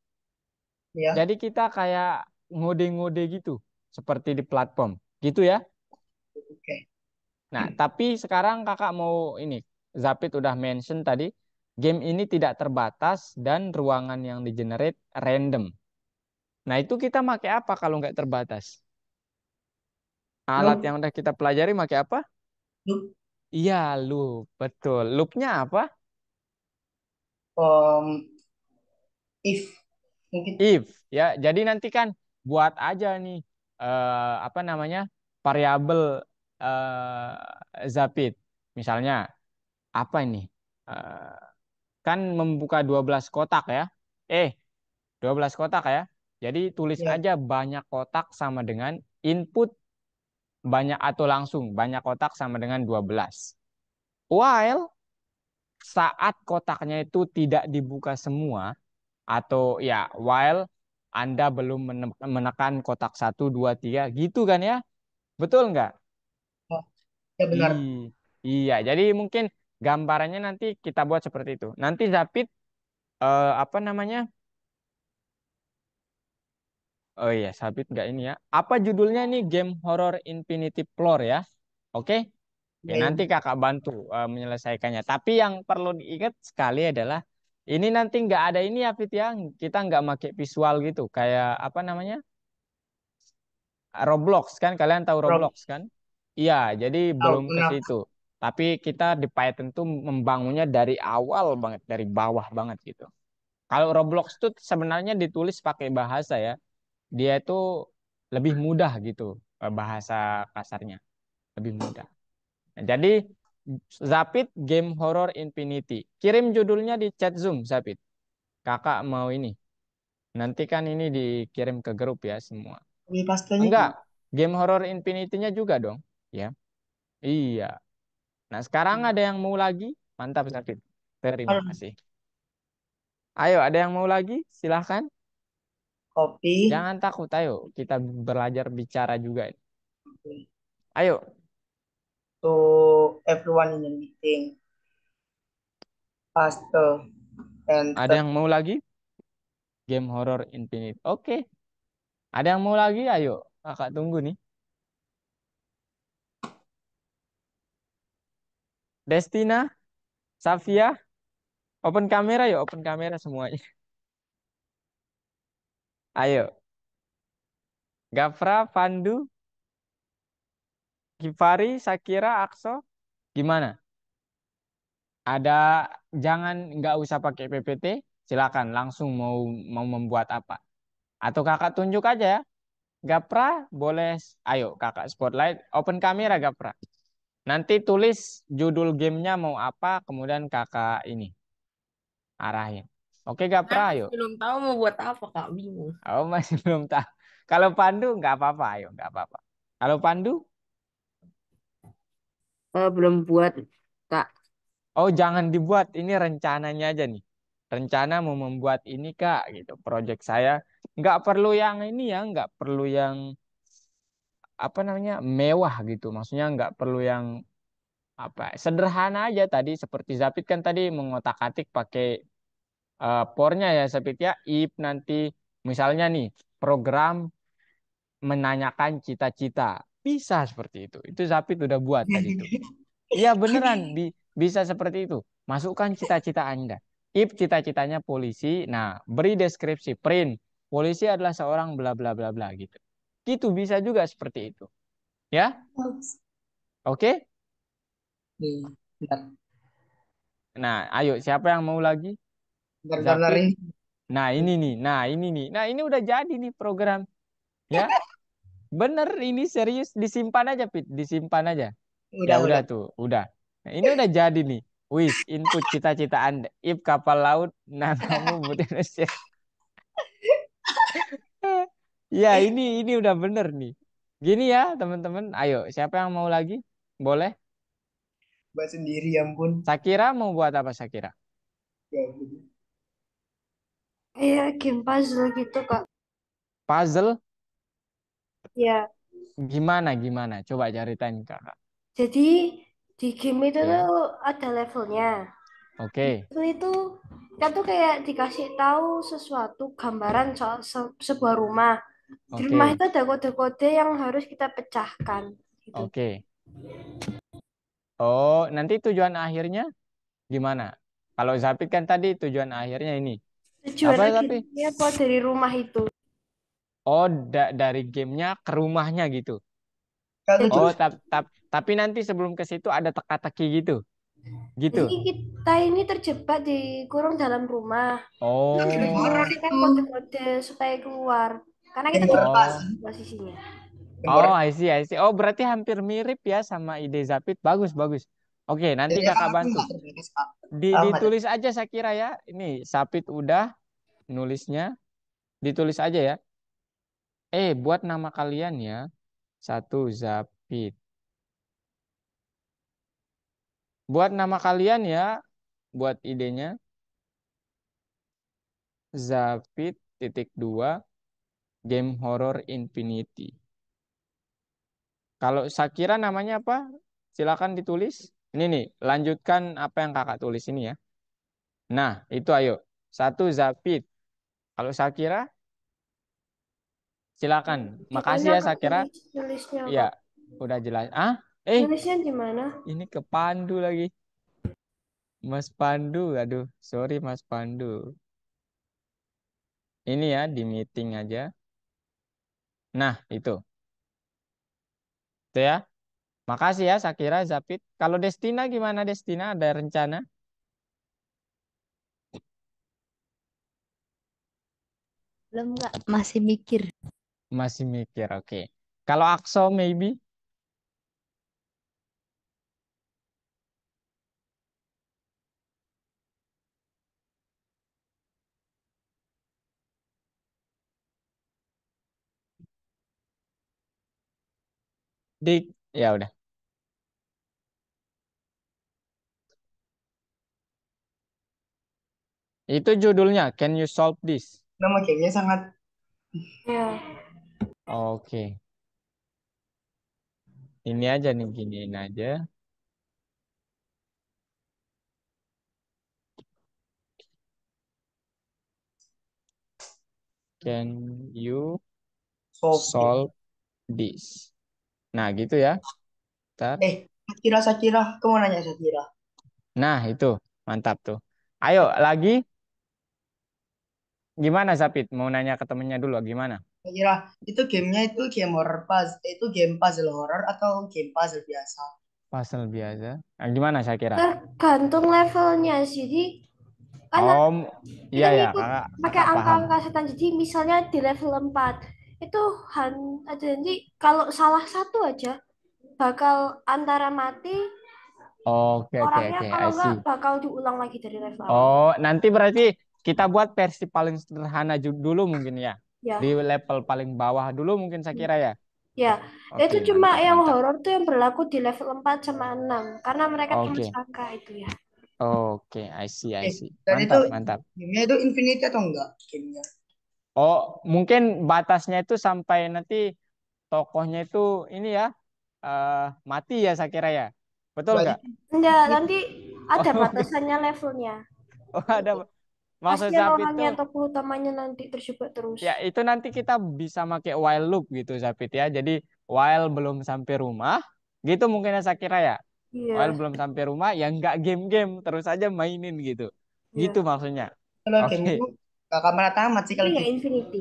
Ya, Jadi kita kayak ngode-ngode gitu, seperti di platform, gitu ya. oke. Nah, tapi sekarang kakak mau ini, Zapit udah mention tadi, game ini tidak terbatas dan ruangan yang di-generate random. Nah, itu kita pakai apa kalau nggak terbatas? Alat Loop, yang udah kita pelajari pakai apa? loop, Iya, loop. Betul. Loopnya apa? um, if mungkin If. Ya, jadi nanti kan buat aja nih, apa namanya, variabel Zapit. Misalnya, apa ini? Eh, kan membuka 12 kotak ya. 12 kotak ya. Jadi tulis ya. aja banyak kotak sama dengan input banyak atau langsung banyak kotak sama dengan 12. While saat kotaknya itu tidak dibuka semua atau ya while Anda belum menekan kotak 1, 2, 3 gitu kan ya. Betul nggak? Oh, ya benar. Iya, jadi mungkin gambarannya nanti kita buat seperti itu. Nanti Zapit apa namanya? Oh iya, Sabit nggak ini ya. Apa judulnya nih Game Horror Infinity Floor ya? Oke. Oke, Ya, nanti ini. kakak bantu menyelesaikannya. Tapi yang perlu diingat sekali adalah ini nanti nggak ada ini ya Fit ya. Kita nggak pakai visual gitu. Kayak apa namanya? Roblox kan? Kalian tahu Rob, Roblox kan? Iya, jadi tahu belum ke pernah. situ. Tapi kita di Python tuh membangunnya dari awal banget, dari bawah banget gitu. Kalau Roblox tuh sebenarnya ditulis pakai bahasa ya. Dia itu lebih mudah gitu bahasa kasarnya, lebih mudah. Nah, jadi Zapit Game Horror Infinity. Kirim judulnya di chat Zoom, Zapit. Kakak mau ini. Nanti kan ini dikirim ke grup ya semua. Wih, pastanya Enggak, gimana? Game Horror Infinity-nya juga dong. Ya. Iya. Nah, sekarang ada yang mau lagi? Mantap, Zapit. Terima Kan kasih. Ayo, ada yang mau lagi? Silahkan. copy Jangan takut, ayo. Kita belajar bicara juga. Ayo, to everyone in the meeting. Paste, ada enter. yang mau lagi? Game Horror Infinite. Oke. Ada yang mau lagi? Ayo. Kakak tunggu nih. Destina, Safia, open kamera yuk. Open kamera semuanya. Ayo. Gafra, Pandu, Gifari, Sakira, Akso. Gimana? Ada, jangan nggak usah pakai PPT. Silakan langsung mau mau membuat apa. Atau kakak tunjuk aja ya. Gapra boleh. Ayo kakak spotlight. Open kamera Gapra. Nanti tulis judul gamenya mau apa. Kemudian kakak ini arahin. Oke Gapra, Saya ayo. masih belum tahu mau buat apa, Kak. Bingung. Oh masih belum tahu. Kalau Pandu nggak apa-apa, ayo nggak apa-apa. Kalau Pandu, Belum buat, Kak. Oh, jangan dibuat. Ini rencananya aja nih. Rencana mau membuat ini Kak, gitu. Project saya nggak perlu yang ini ya, nggak perlu yang apa namanya mewah gitu. Maksudnya nggak perlu yang apa sederhana aja tadi seperti Zapit kan tadi mengotak-atik pakai pornya ya Zapit ya. If nanti misalnya nih program menanyakan cita-cita bisa seperti itu. Itu Zapit udah buat tadi itu. Iya beneran bisa seperti itu. Masukkan cita-cita Anda. If cita-citanya polisi, nah beri deskripsi print. Polisi adalah seorang bla bla bla bla gitu. Gitu bisa juga seperti itu. Ya, oke? Nih, bentar, Nah, ayo siapa yang mau lagi? bentar, bentar, Zapit. ini. Nah, ini nih. Nah, ini nih. Nah, ini udah jadi nih program. Ya, bener ini serius disimpan aja, Pit. Disimpan aja. Ya udah Udah. tuh, udah. Nah, ini udah jadi nih. Wis, input cita-cita Anda. If kapal laut, namamu Budi Indonesia. Ya, ini udah bener nih. Gini ya, teman-teman. Ayo, siapa yang mau lagi? Boleh? Buat sendiri, ya ampun. Sakira mau buat apa Sakira? Ya ampun. Kayak game puzzle gitu, Kak. Puzzle? Ya, Gimana? Coba ceritain Kakak. jadi di game itu Ya, tuh ada levelnya. Di oke, level itu kita tuh kayak dikasih tahu sesuatu gambaran soal sebuah rumah. Di rumah oke, itu ada kode-kode yang harus kita pecahkan gitu. oke. Oh, nanti tujuan akhirnya gimana? Kalau Zapit kan tadi tujuan akhirnya ini. Tujuan Apa tapi? akhirnya buat dari rumah itu. Oh, dari gamenya ke rumahnya gitu. Kalau Jadi, Oh, tuh, tapi nanti sebelum ke situ ada teka-teki gitu. Gitu. jadi kita ini terjebak dikurung dalam rumah. Terus game horor Oh, dikasihkan itu. kode-kode supaya keluar. Karena kita Game tidak horor pas. oh, tahu posisinya. Game oh, horor. I see. Oh, berarti hampir mirip ya sama ide Zapit. Bagus. Oke, nanti Jadi emang kakak aku bantu. nggak terbatas, Kak. Aku nggak Ditulis aja saya kira ya. Ini Zapit udah nulisnya. Ditulis aja ya. Buat nama kalian ya. Satu Zapit. Buat nama kalian ya. Buat idenya. Zapit titik dua Game Horror Infinity. Kalau Sakira namanya apa? Silakan ditulis. Ini nih, lanjutkan apa yang kakak tulis ini ya. Nah, itu ayo. Satu Zapit. Kalau Sakira, silakan. Makasih Pokoknya ya Kak Sakira. nulisnya, Iya, Kak. udah jelas. Ah, eh, Nulisnya di mana? ini ke Pandu lagi. Mas Pandu, aduh, sorry Mas Pandu. Ini ya, di meeting aja. Nah, itu. Itu ya. Makasih ya Sakira, Zapit. Kalau Destina gimana Destina? Ada rencana? Belum nggak, masih mikir. Masih mikir, oke. Kalau Akso maybe? Dik, ya udah. Itu judulnya, Can You Solve This? nama gamenya sangat Ya, Oke. Ini aja nih, giniin aja. Can you soft. solve this? Nah, gitu ya. Ntar. Sakira, kamu mau nanya Sakira? Nah, itu. Mantap tuh. Ayo, lagi. Gimana, Zapit? Mau nanya ke temennya dulu, gimana? Sakira, itu gamenya itu game horror puzzle, itu game puzzle horror atau game puzzle biasa? Puzzle biasa. Nah, gimana, saya kira? tergantung levelnya sih. Jadi kan Om, iya kita ya, ngikut kakak, pakai kakak paham. angka-angka setan. Jadi misalnya di level 4 itu ada nanti kalau salah satu aja bakal antara mati orangnya, kalau I enggak see. bakal diulang lagi dari level awal. Oh, nanti berarti kita buat versi paling sederhana dulu mungkin ya. Di Ya, level paling bawah dulu mungkin saya kira ya. ya. Itu Oke, cuma mantap, yang mantap. horor tuh yang berlaku di level 4 sama 6 karena mereka cuma Oke, angka itu ya. Oke, I see. Dan itu Mantap, mantap. gamenya itu infinity atau enggak gamenya? Oh, mungkin batasnya itu sampai nanti tokohnya itu ini ya, eh mati ya saya kira ya. Betul Berarti nggak? Enggak, nanti ada Oh, batasannya levelnya. oh ada. Maksud Kasihan Zapit itu orangnya tokoh utamanya nanti terjebak terus. ya itu nanti kita bisa pakai while loop gitu Zapit ya. Jadi while belum sampai rumah, gitu mungkin ya saya kira ya. While Iya, belum sampai rumah ya nggak game-game terus aja mainin gitu. Gitu iya. maksudnya. kalau game Oke. itu gak akan pernah tamat sih Tapi kalau nggak gitu. infinity.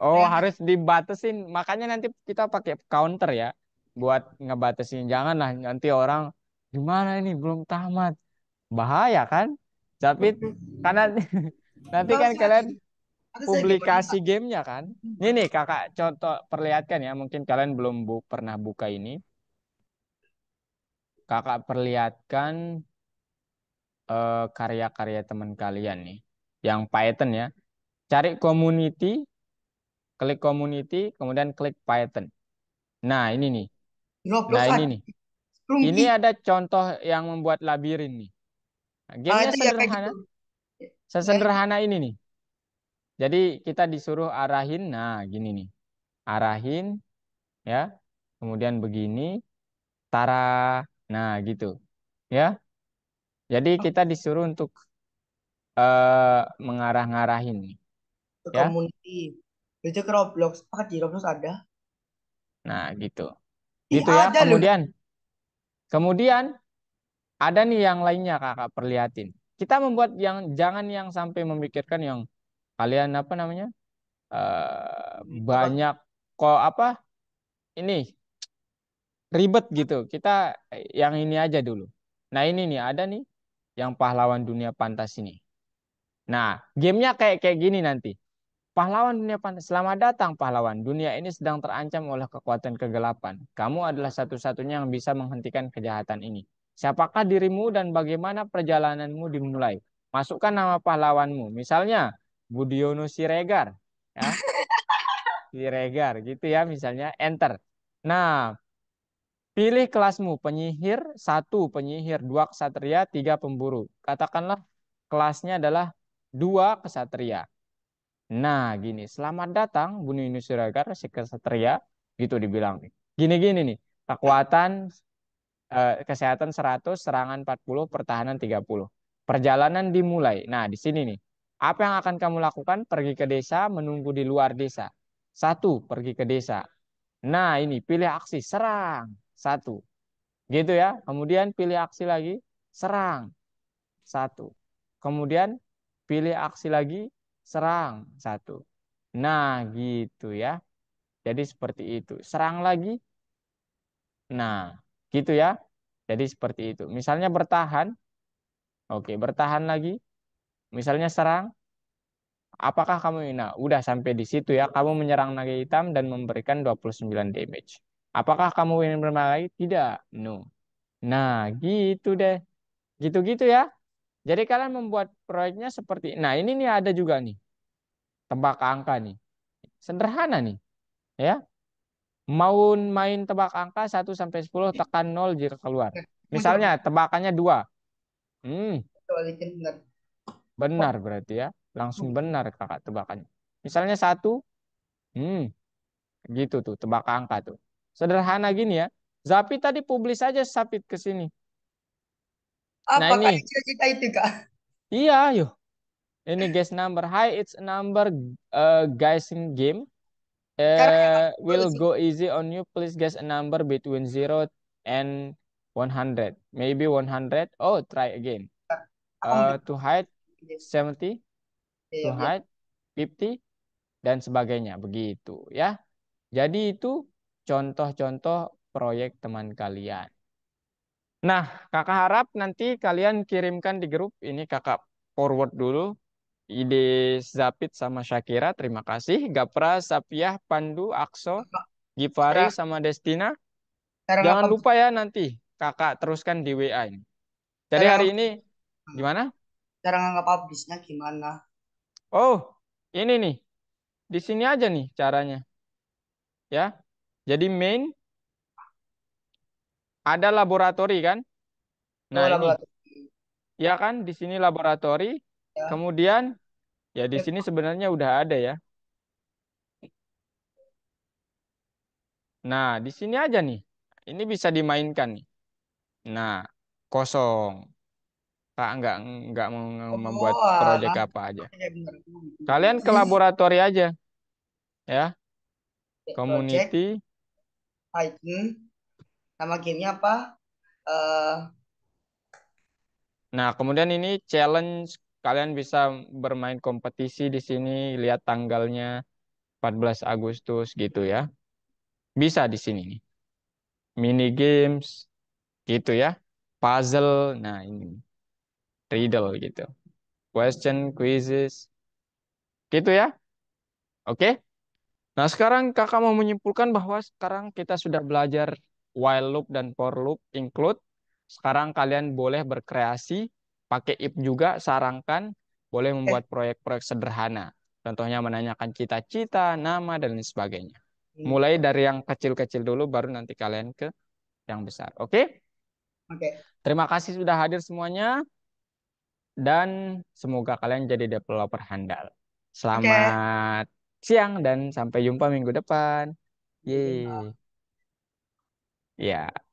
Oh, harus dibatasin. Makanya nanti kita pakai counter ya buat ngebatasin. Janganlah nanti orang gimana ini belum tamat. Bahaya kan? Zapit karena nanti Kalau kan sih kalian ada saya gamernya publikasi gamenya kan. Ini nih kakak contoh perlihatkan ya. Mungkin kalian belum pernah buka ini. Kakak perlihatkan karya-karya teman kalian nih. Yang Python ya. Cari community, klik community, kemudian klik Python. Nah ini nih. di Nah Roblox ini ada nih. Ini Sprunky. ada contoh yang membuat labirin nih. Nah, Ah gamenya itu ya kayak sederhana. gitu. Nah, Sesederhana ini nih. Jadi kita disuruh arahin. Nah gini nih. Arahin ya. Kemudian begini. Tara. Nah gitu. Ya. Jadi kita disuruh untuk mengarah-ngarahin nih. ke Ya. community. Itu ke Roblox. Apakah di Roblox ada? Nah gitu. Ih Gitu ya. ada loh. Kemudian ada nih yang lainnya kakak perlihatin. Kita membuat yang jangan yang sampai memikirkan yang kalian apa namanya Apa? banyak kok apa ini ribet gitu. Kita yang ini aja dulu. Nah ini nih ada nih yang pahlawan dunia pantas ini. Nah gamenya kayak kayak gini nanti. Pahlawan dunia pantas. Selamat datang pahlawan. Dunia ini sedang terancam oleh kekuatan kegelapan. Kamu adalah satu-satunya yang bisa menghentikan kejahatan ini. Siapakah dirimu dan bagaimana perjalananmu dimulai? Masukkan nama pahlawanmu. Misalnya Budiono Siregar. Ya, Siregar gitu ya misalnya. Enter. Nah, pilih kelasmu. Penyihir, satu penyihir, dua kesatria, tiga pemburu. Katakanlah kelasnya adalah dua kesatria. Nah, gini, selamat datang Buni Nusiragar, si kesatria, gitu dibilang. Gini-gini nih, kekuatan kesehatan 100, serangan 40, pertahanan 30. Perjalanan dimulai. Nah, di sini nih. Apa yang akan kamu lakukan? Pergi ke desa, menunggu di luar desa. Satu, pergi ke desa. Nah, ini pilih aksi serang. Satu. Gitu ya. Kemudian pilih aksi lagi, serang. Satu. Kemudian pilih aksi lagi, serang. Satu. Nah, gitu ya. Jadi seperti itu. Serang lagi. Nah, gitu ya. Jadi seperti itu. Misalnya bertahan. Oke, bertahan lagi. Misalnya serang. Apakah kamu ini? Nah, udah sampai di situ ya. Kamu menyerang naga hitam dan memberikan 29 damage. Apakah kamu ingin bermain lagi? Tidak. No. Nah, gitu deh. Gitu-gitu ya. Jadi kalian membuat proyeknya seperti, nah ini nih ada juga nih, tebak angka nih. Sederhana nih, ya. Mau main tebak angka 1 sampai 10 tekan 0 jika keluar. Mau Misalnya coba tebakannya 2. balikin benar. Benar berarti ya. Langsung benar kakak tebakannya. Misalnya 1, hmm, gitu tuh tebak angka tuh. Sederhana gini ya. Zapi tadi publis aja Sapit ke sini. Nah Apakah ini, cita-cita itu kak? iya yuk. Ini guess number. Hi, it's a number guessing game. Sekarang ya kak, Will boleh sih. go easy on you. Please guess a number between 0 and 100. Maybe 100. Oh, try again. Aku mau To hide coba. 70, to Iya, iya. hide 50, dan sebagainya. Begitu ya. Jadi itu contoh-contoh proyek teman kalian. Nah, kakak harap nanti kalian kirimkan di grup. Ini kakak forward dulu. Ide Zapit sama Syakira, terima kasih. Gapra, Sapiah, Pandu, Akso, Gifari, Cara sama Destina. cara Jangan ngapa lupa ya nanti kakak teruskan di WA ini. Jadi cara hari ngapa ini gimana? cara nganggap publishnya gimana? Oh, ini nih. Di sini aja nih caranya. Ya. Jadi main ada laboratori kan? Oh Nah ini. laboratorium. ya kan? Di sini laboratori. Ya. Kemudian ya di sini sebenarnya udah ada ya. Nah, di sini aja nih. Ini bisa dimainkan nih. Nah, kosong. Kak nggak mau membuat Oh, proyek alah. apa aja. Oke, benar. Kalian ke Ini laboratori aja ya. project Community. Python. Nama gamenya apa? Eh, Nah, kemudian ini challenge. Kalian bisa bermain kompetisi di sini. Lihat tanggalnya 14 Agustus gitu ya. Bisa di sini nih. Mini games gitu ya. Puzzle. Nah, ini riddle gitu. Question, quizzes. Gitu ya. Oke. Nah, sekarang kakak mau menyimpulkan bahwa sekarang kita sudah belajar while loop dan for loop include. Sekarang kalian boleh berkreasi, pakai if juga, sarankan, boleh eh, membuat proyek-proyek sederhana. Contohnya menanyakan cita-cita, nama, dan lain sebagainya. Mulai dari yang kecil-kecil dulu, baru nanti kalian ke yang besar. Oke? Oke. Terima kasih sudah hadir semuanya, dan semoga kalian jadi developer handal. Oke. Selamat siang dan sampai jumpa minggu depan. Sampai jumpa. Yeay. Ya.